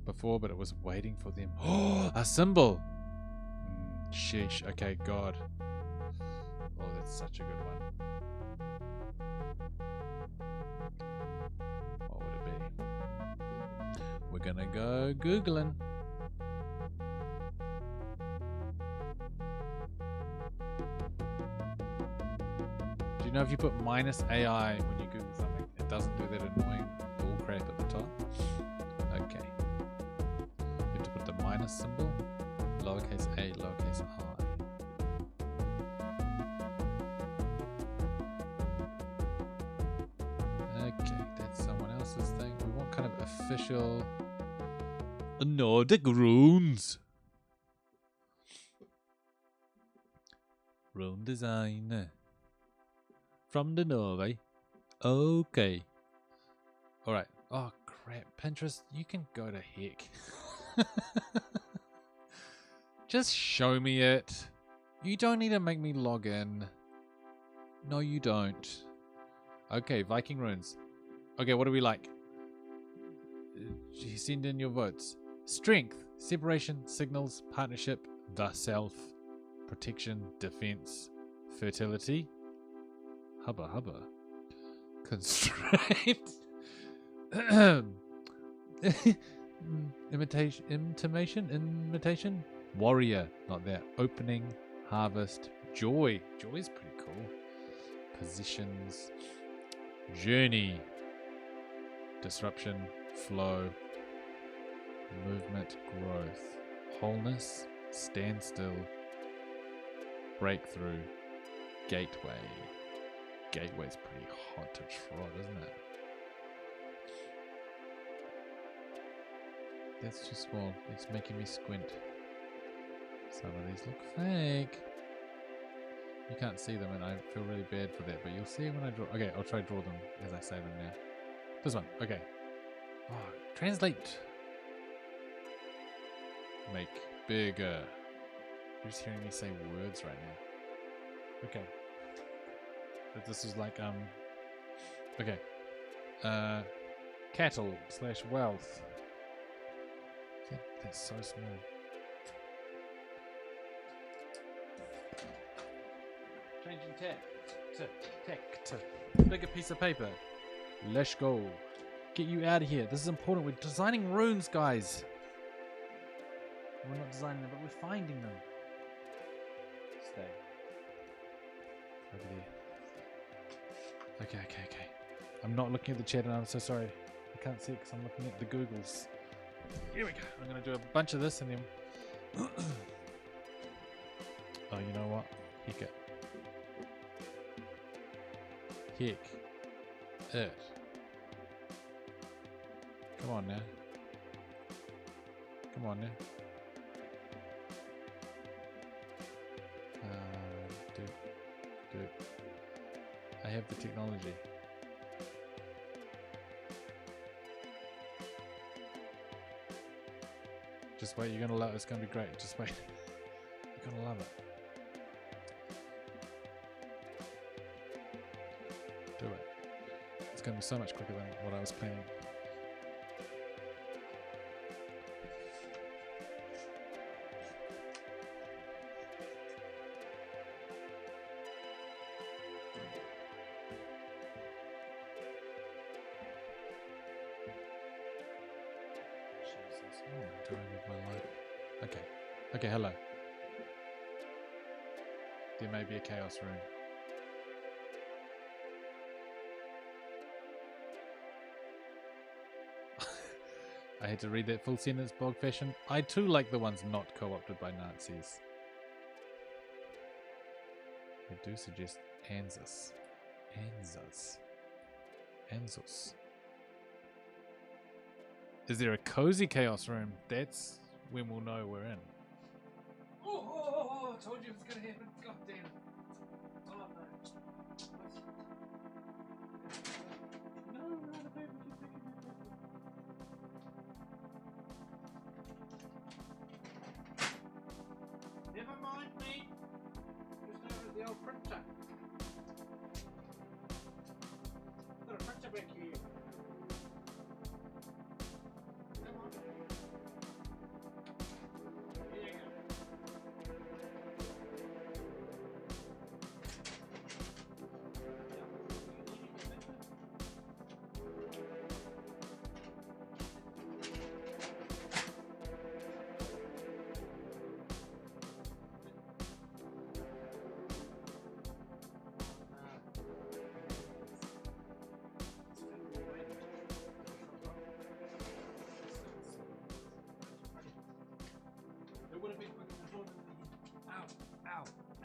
Before, but it was waiting for them. Oh, a symbol! Sheesh. Okay, God. Oh, that's such a good one. What would it be? We're gonna go Googling. Do you know if you put minus AI when you Google something, it doesn't do that annoying bull crap at the top? Okay. You have to put the minus symbol, lowercase a, lowercase I. Okay, that's someone else's thing. We want kind of official Nordic runes. Rune design. From the Norway. Okay. Alright. Oh crap. Pinterest, you can go to heck. Just show me it. You don't need to make me log in. No, you don't. Okay, Viking runes. Okay, what do we like? Send in your votes. Strength, separation, signals, partnership, the self, protection, defense, fertility. Hubba hubba. Constraint. Imitation. Warrior. Not that. Opening. Harvest. Joy. Joy's pretty cool. Positions. Journey. Disruption. Flow. Movement. Growth. Wholeness. Standstill. Breakthrough. Gateway. Gateway's pretty hot to trot, isn't it? That's too small. It's making me squint. Some of these look fake. You can't see them and I feel really bad for that, but you'll see when I draw. Okay, I'll try to draw them as I say them now. This one, okay. Oh, translate. Make bigger. You're just hearing me say words right now. Okay. But this is like, okay. Cattle / wealth. That's so small. Changing tech to bigger piece of paper. Let's go. Get you out of here. This is important. We're designing runes, guys. We're not designing them, but we're finding them. Stay. Over there. Okay. I'm not looking at the chat and I'm so sorry. I can't see it because I'm looking at the Googles. Here we go. I'm going to do a bunch of this and then... oh, you know what? Heck it. Heck it. Come on now. Dude. I have the technology. Just wait, you're gonna love it. It's gonna be great. Just wait. You're gonna love it. Do it. It's gonna be so much quicker than what I was planning. Okay, hello. There may be a chaos room. I had to read that full sentence blog fashion. I too like the ones not co-opted by Nazis. I do suggest Anzus. Is there a cozy chaos room? That's when we'll know we're in. Oh, I told you it was going to happen. God damn. Oh, no. No, run away. Never mind me. Just over at the old printer. Got a printer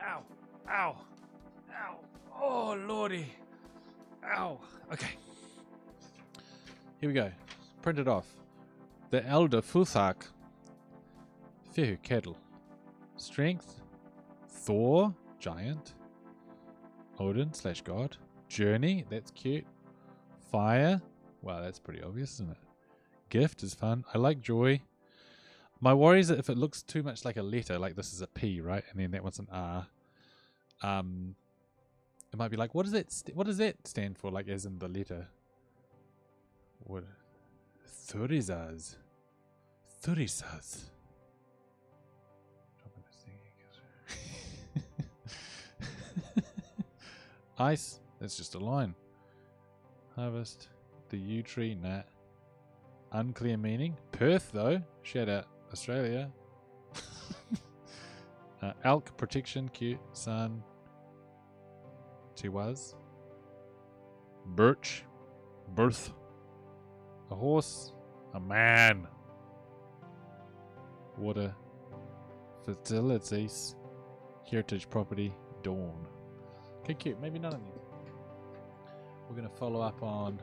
Ow! Ow! Ow! Oh, lordy! Ow! Okay. Here we go. Print it off. The Elder Futhak. Fehu Kettle. Strength. Thor. Giant. Odin / God. Journey. That's cute. Fire. Wow, that's pretty obvious, isn't it? Gift is fun. I like joy. My worry is that if it looks too much like a letter, like this is a P, right? And then that one's an R. It might be like, what does that stand for? Like, as in the letter. What? Thurizaz. Ice. That's just a line. Harvest. The yew tree. Nah. Unclear meaning. Perth, though. Shout out Australia. Elk. Protection. Cute. Sun. Chihuahua. Birch. Birth. A horse. A man. Water. Facilities. Heritage property. Dawn. Okay, cute. Maybe none of these. We're going to follow up on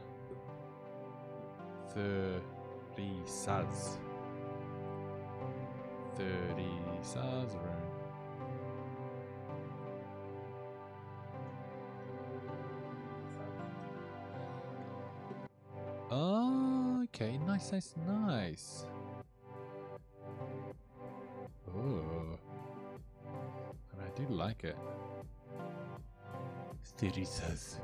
Thurisaz. Thurisaz room. Oh, okay. Nice. Oh. I do like it. Thurisaz.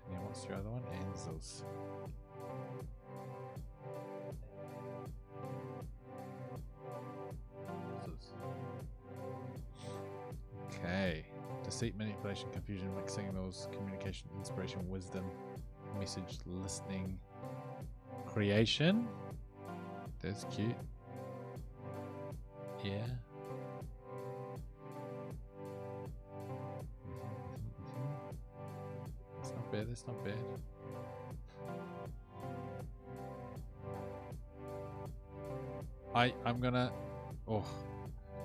And then what's your other one? Anzels. Okay. Deceit, manipulation, confusion, mixed signals, communication, inspiration, wisdom, message, listening, creation. That's cute. Yeah. That's not bad. I'm gonna... Oh.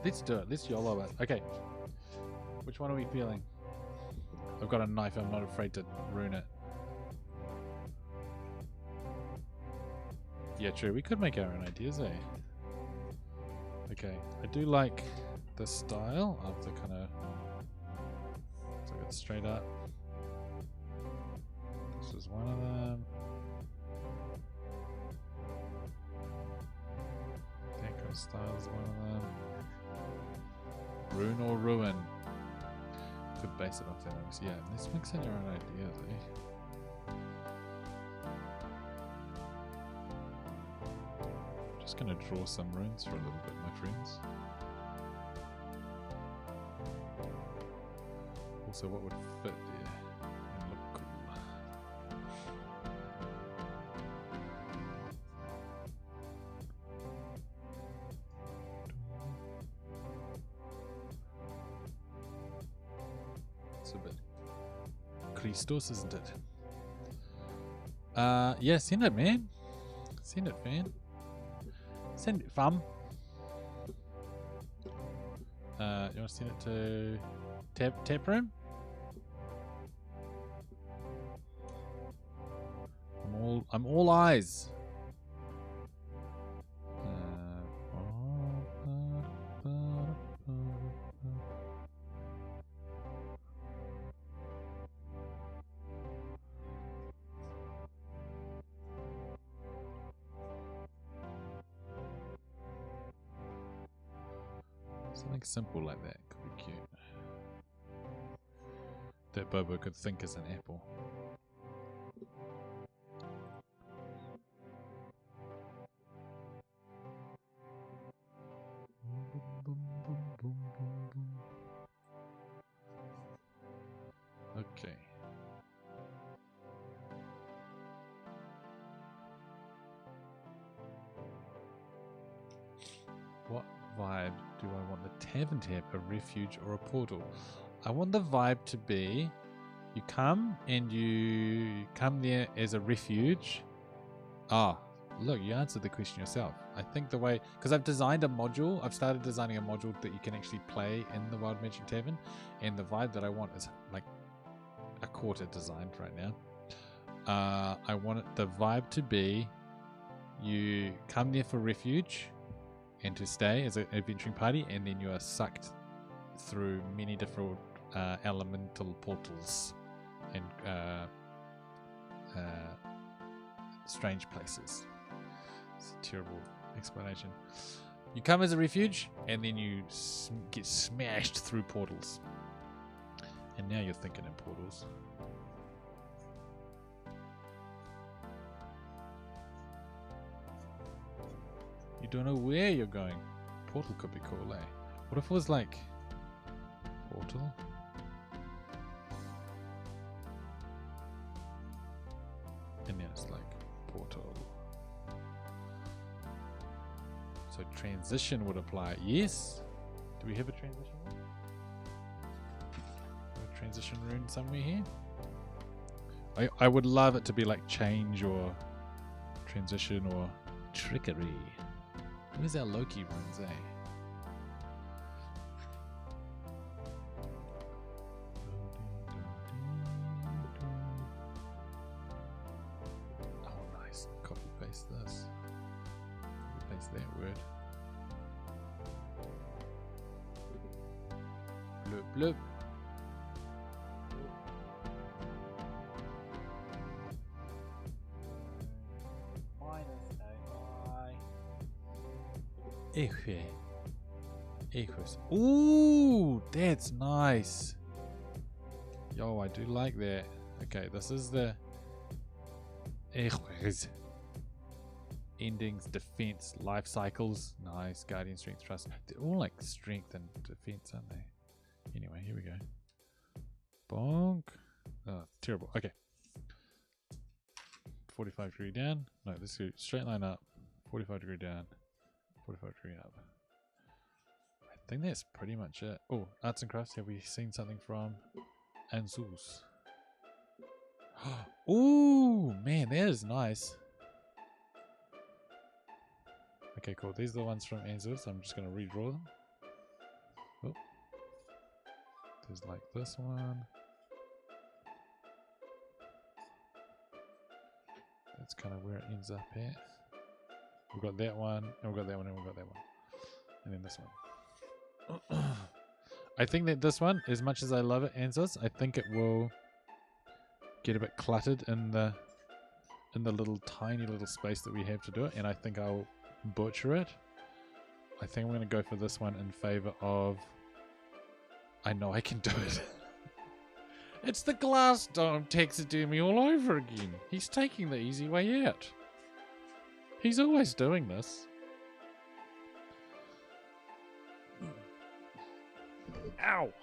Let's do it. Let's YOLO it. Okay. Which one are we feeling? I've got a knife. I'm not afraid to ruin it. Yeah, true. We could make our own ideas, eh? Okay. I do like the style of the kind of... So it's straight up. This is one of them. That kind of style is one of them. Rune or ruin. Could base it off that. Yeah, let's mix in our own ideas, eh? Just gonna draw some runes for a little bit, my friends. Also, what would fit there and look cool? It's a bit Christos, isn't it? Yeah, send it, man. Send it, fan. Send it, fam. You want to send it to tap room? I'm all eyes. Something simple like that could be cute. That Bobo could think as an apple. Okay. What vibe do I want the tavern to have? A refuge or a portal? I want the vibe to be you come and you come there as a refuge. Ah, look, you answered the question yourself. I think the way, because I've designed a module, I've started designing a module that you can actually play in the Wild Magic Tavern, and the vibe that I want is like a quarter designed right now. I want the vibe to be you come there for refuge and to stay as an adventuring party, and then you are sucked through many different elemental portals and strange places. It's a terrible explanation. You come as a refuge, and then you get smashed through portals. And now you're thinking in portals. You don't know where you're going. Portal could be cool, eh? What if it was like portal? And then it's like portal. So transition would apply. Yes. Do we have a transition rune? A transition rune somewhere here? I would love it to be like change or transition or trickery. Where's our Loki runes, eh? Oh, nice. Copy paste this. Copy paste that word. Bloop, bloop. Aihe. Aihe. Ooh, that's nice. Yo, I do like that. Okay, this is the Aihe. Endings, defense, life cycles. Nice. Guardian, strength, trust. They're all like strength and defense, aren't they? Anyway, here we go. Bonk. Oh, terrible. Okay. 45 degree down. No, let's go straight line up. 45 degree down. 45 degree up. I think that's pretty much it. Oh, arts and crafts. Have we seen something from Anzus? Ooh, man, that is nice. Okay, cool. These are the ones from Anzus. I'm just going to redraw them. Oh. There's like this one. That's kind of where it ends up at. We've got that one, and we've got that one, and we've got that one. And then this one. I think that this one, as much as I love it, Anzus, I think it will get a bit cluttered in the little tiny little space that we have to do it, and I think I'll butcher it. I think I'm going to go for this one in favor of... I know I can do it. It's the glass dome taxidermy all over again. He's taking the easy way out. He's always doing this. Ow!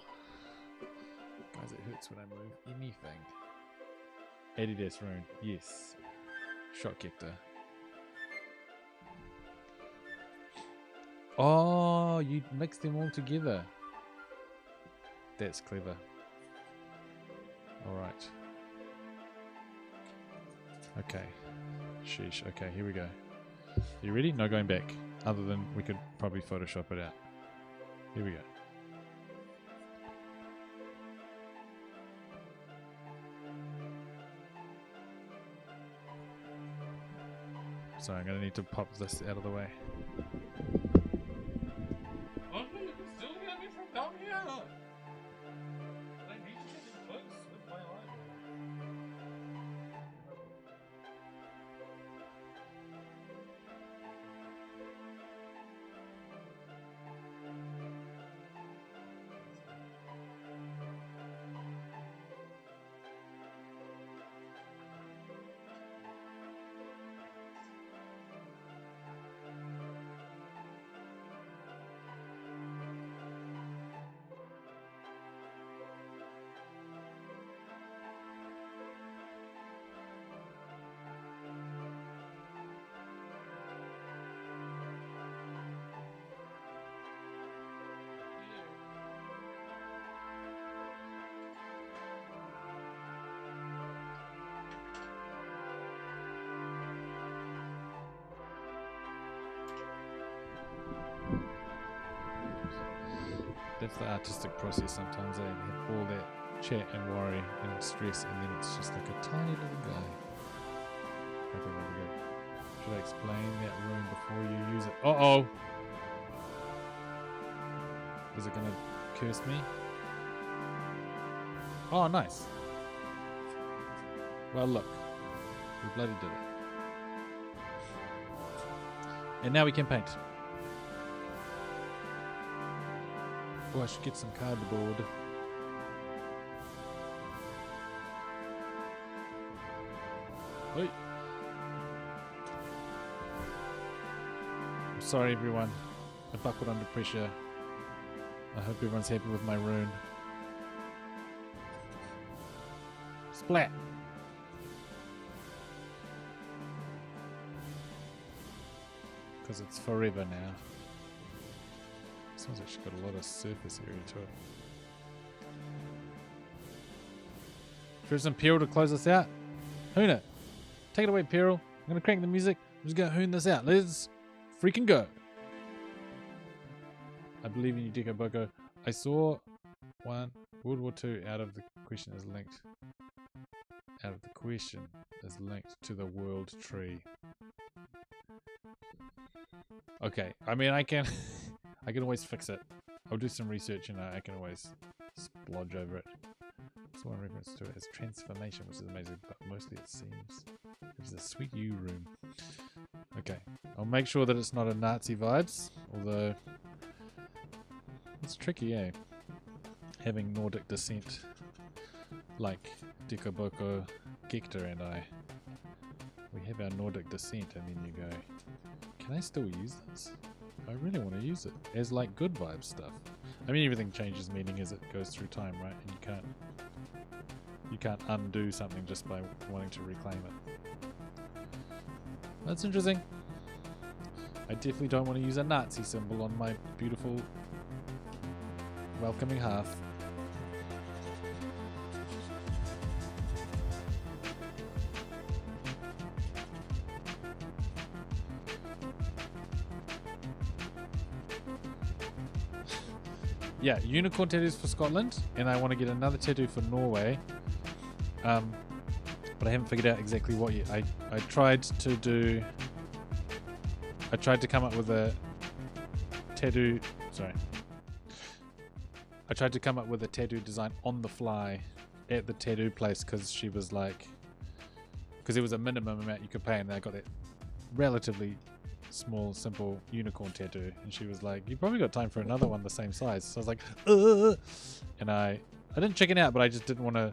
Guys, it hurts when I move anything. Adidas rune, yes. Shotcaptor. Oh, you mix them all together. That's clever. Alright. Okay. Sheesh. Okay, here we go. You ready? No going back. Other than we could probably Photoshop it out. Here we go. Sorry, I'm going to need to pop this out of the way. Oh, you can still hear me from down here! I need to get close with my eye. That's the artistic process sometimes. They have all that chat and worry and stress, and then it's just like a tiny little guy. Okay, there we go. Should I explain that rune before you use it? Uh-oh! Is it gonna curse me? Oh, nice. Well, look. We bloody did it. And now we can paint. Oh, I should get some cardboard. Oi. I'm sorry, everyone. I buckled under pressure. I hope everyone's happy with my rune. Splat! Because it's forever now. This one's actually got a lot of surface area to it. Throw some Peril to close us out. Hoon it. Take it away, Peril. I'm going to crank the music. I'm just going to hoon this out. Let's freaking go. I believe in you, Deco Boko. I saw one World War II out of the question is linked. Out of the question is linked to the world tree. Okay, I mean I can I can always fix it. I'll do some research and I can always splodge over it. Saw one reference to it as transformation, which is amazing, but mostly it seems it's a sweet U room. Okay, I'll make sure that it's not a Nazi vibes, although it's tricky, eh? Having Nordic descent like Dekoboko, Gekter and I. We have our Nordic descent and then you go, can I still use this? I really want to use it as like good vibe stuff. I mean everything changes meaning as it goes through time, right? And you can't undo something just by wanting to reclaim it. That's interesting. I definitely don't want to use a Nazi symbol on my beautiful welcoming half. Yeah, unicorn tattoos for Scotland, and I want to get another tattoo for Norway. But I haven't figured out exactly what yet. I tried to come up with a tattoo. Sorry. I tried to come up with a tattoo design on the fly at the tattoo place because she was like, because there was a minimum amount you could pay, and I got that relatively small, simple unicorn tattoo, and she was like, "You probably got time for another one the same size." So I was like, "Ugh," and I didn't chicken out, but I just didn't want to,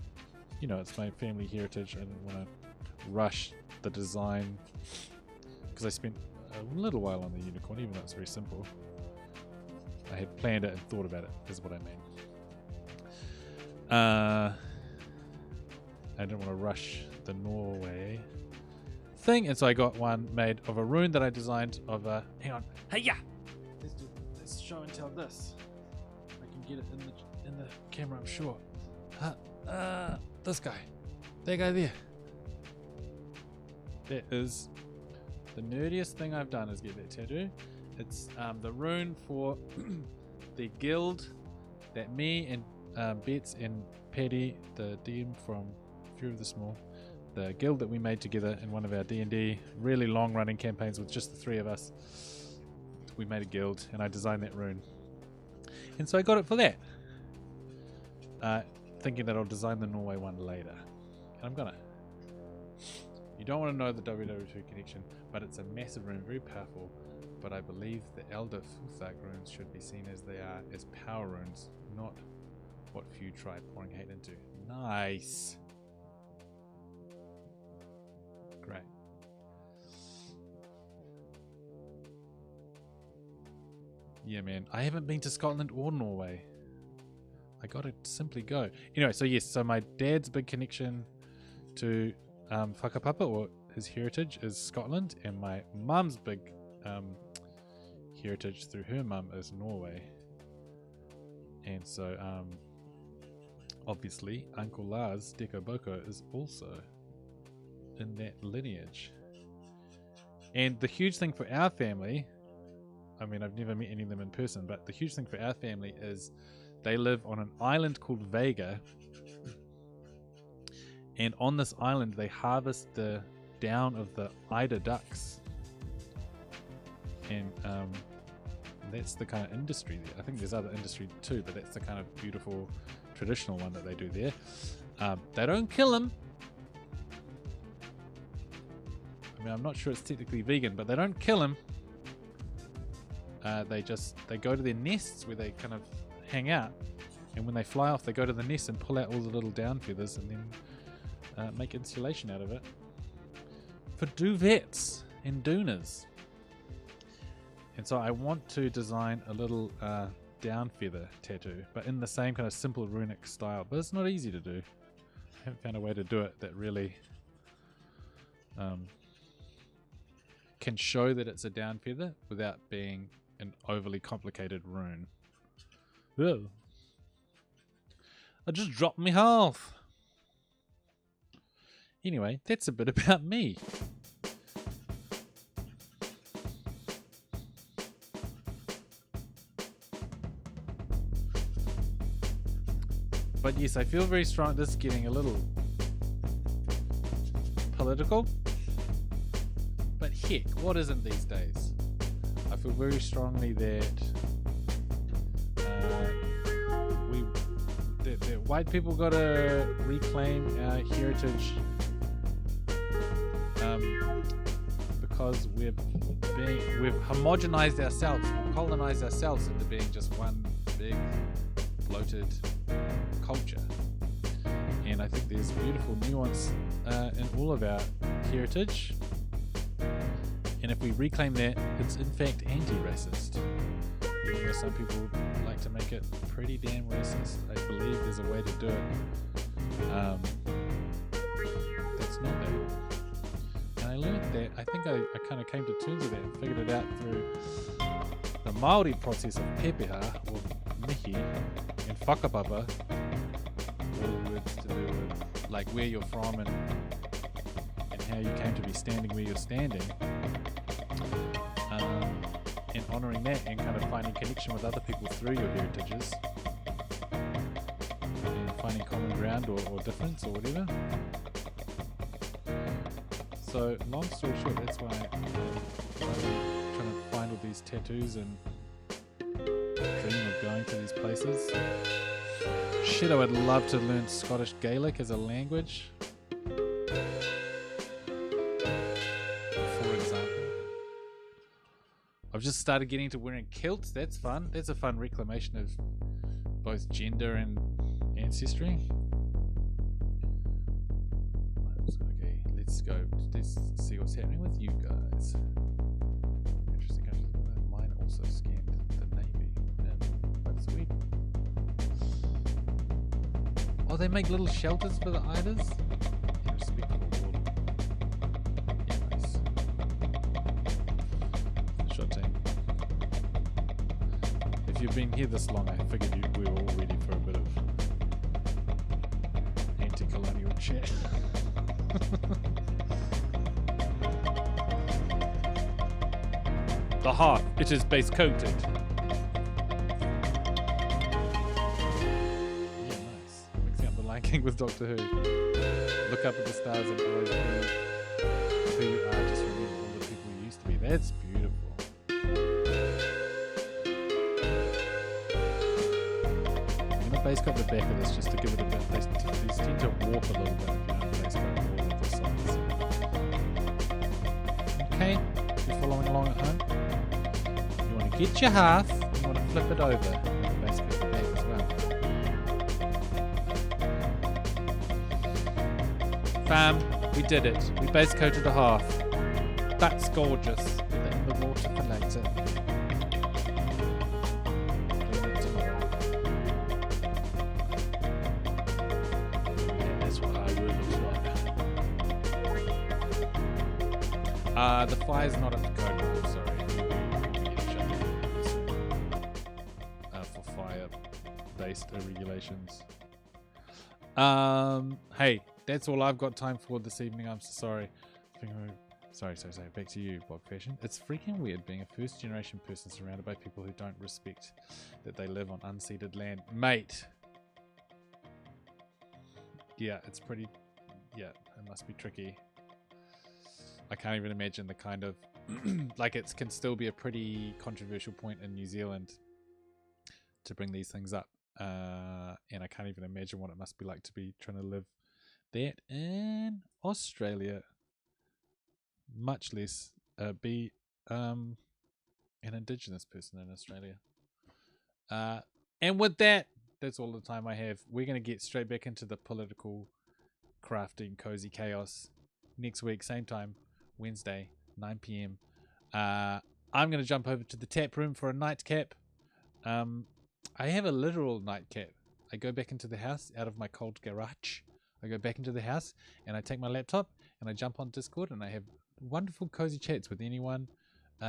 you know, it's my family heritage. I didn't want to rush the design because I spent a little while on the unicorn, even though it's very simple. I had planned it and thought about it, is what I mean. I didn't want to rush the Norway thing, and so I got one made of a rune that I designed of a. Hang on, hey yeah, let's show and tell this. I can get it in the camera, I'm sure. This guy, that guy there. That is the nerdiest thing I've done is get that tattoo. It's the rune for the guild that me and Bets and Paddy, the DM from Fury of the Small, the guild that we made together in one of our D&D really long running campaigns with just the three of us. We made a guild and I designed that rune. And so I got it for that. Thinking that I'll design the Norway one later. And I'm gonna. You don't want to know the WW2 connection, but it's a massive rune, very powerful. But I believe the Elder Futhark runes should be seen as they are, as power runes, not what few try pouring hate into. Nice. Great. Yeah, man. I haven't been to Scotland or Norway. I gotta simply go. Anyway, so yes, so my dad's big connection to whakapapa, or his heritage, is Scotland, and my mum's big heritage through her mum is Norway. And so obviously Uncle Lars Dekoboko is also in that lineage. And the huge thing for our family, I mean, I've never met any of them in person, but the huge thing for our family is They live on an island called Vega. And on this island, they harvest the down of the eider ducks. And that's the kind of industry there. I think there's other industry too, but that's the kind of beautiful traditional one that they do there. They don't kill them. I mean, I'm not sure it's technically vegan, but they don't kill them. They go to their nests where they kind of hang out, and when they fly off, they go to the nest and pull out all the little down feathers and then make insulation out of it for duvets and doonas. And so I want to design a little down feather tattoo, but in the same kind of simple runic style. But it's not easy to do. I haven't found a way to do it that really can show that it's a down feather without being an overly complicated rune. Ugh. I just dropped me half. Anyway, that's a bit about me. But yes, I feel very strong. This is getting a little political. But heck, what isn't these days? I feel very strongly that that white people got to reclaim our heritage because we've homogenized ourselves, colonized ourselves into being just one big bloated culture. And I think there's beautiful nuance in all of our heritage. And if we reclaim that, it's in fact anti-racist. Even though some people like to make it pretty damn racist, I believe there's a way to do it that's not that. And I learned that, I think I kind of came to terms with that and figured it out through the Māori process of pepeha, or mihi, and whakapapa, all words to do with like where you're from and how you came to be standing where you're standing. And honouring that and kind of finding connection with other people through your heritages and finding common ground or difference or whatever. So long story short, that's why I'm trying to find all these tattoos and dream of going to these places. Shit, I would love to learn Scottish Gaelic as a language. I've just started getting into wearing kilts. That's fun. That's a fun reclamation of both gender and ancestry. Okay, let's go. Let's see what's happening with you guys. Interesting countries. Mine also scanned the Navy. That's sweet. Oh, they make little shelters for the eiders? If you've been here this long, I figured we were all ready for a bit of anti-colonial chat. The hearth, it is base coated. Yeah, nice. Mixing up the Lion King with Doctor Who. Look up at the stars and always be who you are. Just remember all the people you used to be. That's beautiful. Base coat the back of this just to give it a bit. These tend to warp a little bit if you don't base coat all of the sides. Okay, if you're following along at home, you want to get your half, you want to flip it over and base coat the back as well. Fam, we did it. We base coated a half. That's gorgeous. Put that in the water for later. The fire's not at the code level, sorry. For fire-based regulations. Hey, that's all I've got time for this evening. I'm so sorry. I think Sorry. Back to you, Bob Fashion. It's freaking weird being a first-generation person surrounded by people who don't respect that they live on unceded land. Mate! Yeah, it's pretty... Yeah, it must be tricky. I can't even imagine the kind of... like, it can still be a pretty controversial point in New Zealand to bring these things up. And I can't even imagine what it must be like to be trying to live that in Australia. Much less be an Indigenous person in Australia. And with that, that's all the time I have. We're going to get straight back into the political crafting cozy chaos next week, same time, Wednesday, 9 p.m. I'm going to jump over to the tap room for a nightcap. I have a literal nightcap. I go back into the house out of my cold garage. I go back into the house and I take my laptop and I jump on Discord and I have wonderful cozy chats with anyone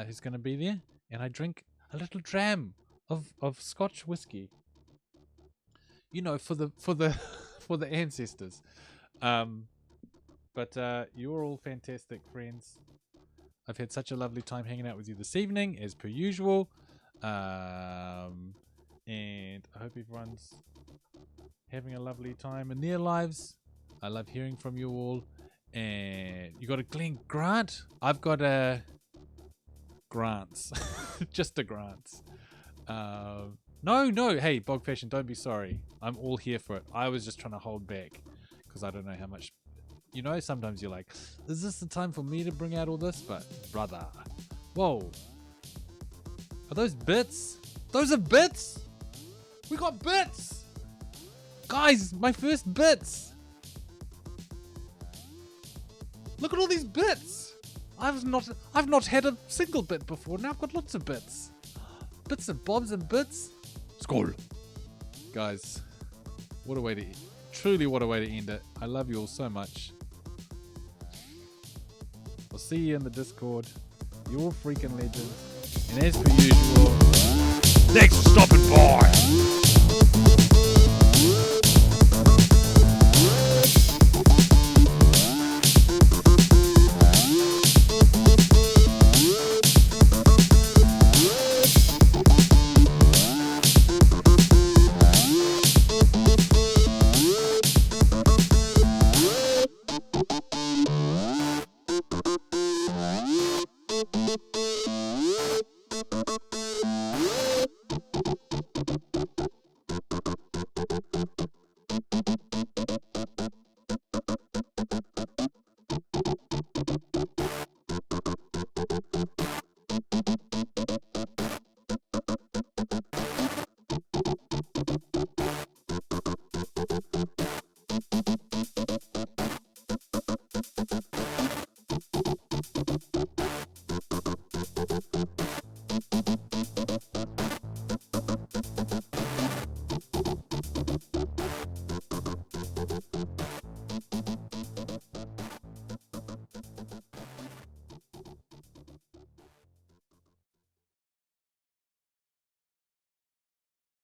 who's going to be there, and I drink a little dram of Scotch whiskey, you know, for the for the ancestors. But you're all fantastic friends. I've had such a lovely time hanging out with you this evening, as per usual, and I hope everyone's having a lovely time in their lives. I love hearing from you all. And you got a Glen Grant? I've got a Grants. Just a Grants. No. Hey, Bog Fashion, don't be sorry. I'm all here for it. I was just trying to hold back because I don't know how much. You know, sometimes you're like, is this the time for me to bring out all this? But, brother. Whoa. Are those bits? Those are bits? We got bits! Guys, my first bits! Look at all these bits! I've not had a single bit before. Now I've got lots of bits. Bits and bobs and bits. Skull. Guys, what a way to truly what a way to end it. I love you all so much. I'll see you in the Discord. You're all freaking legends. And as per usual, thanks for stopping by.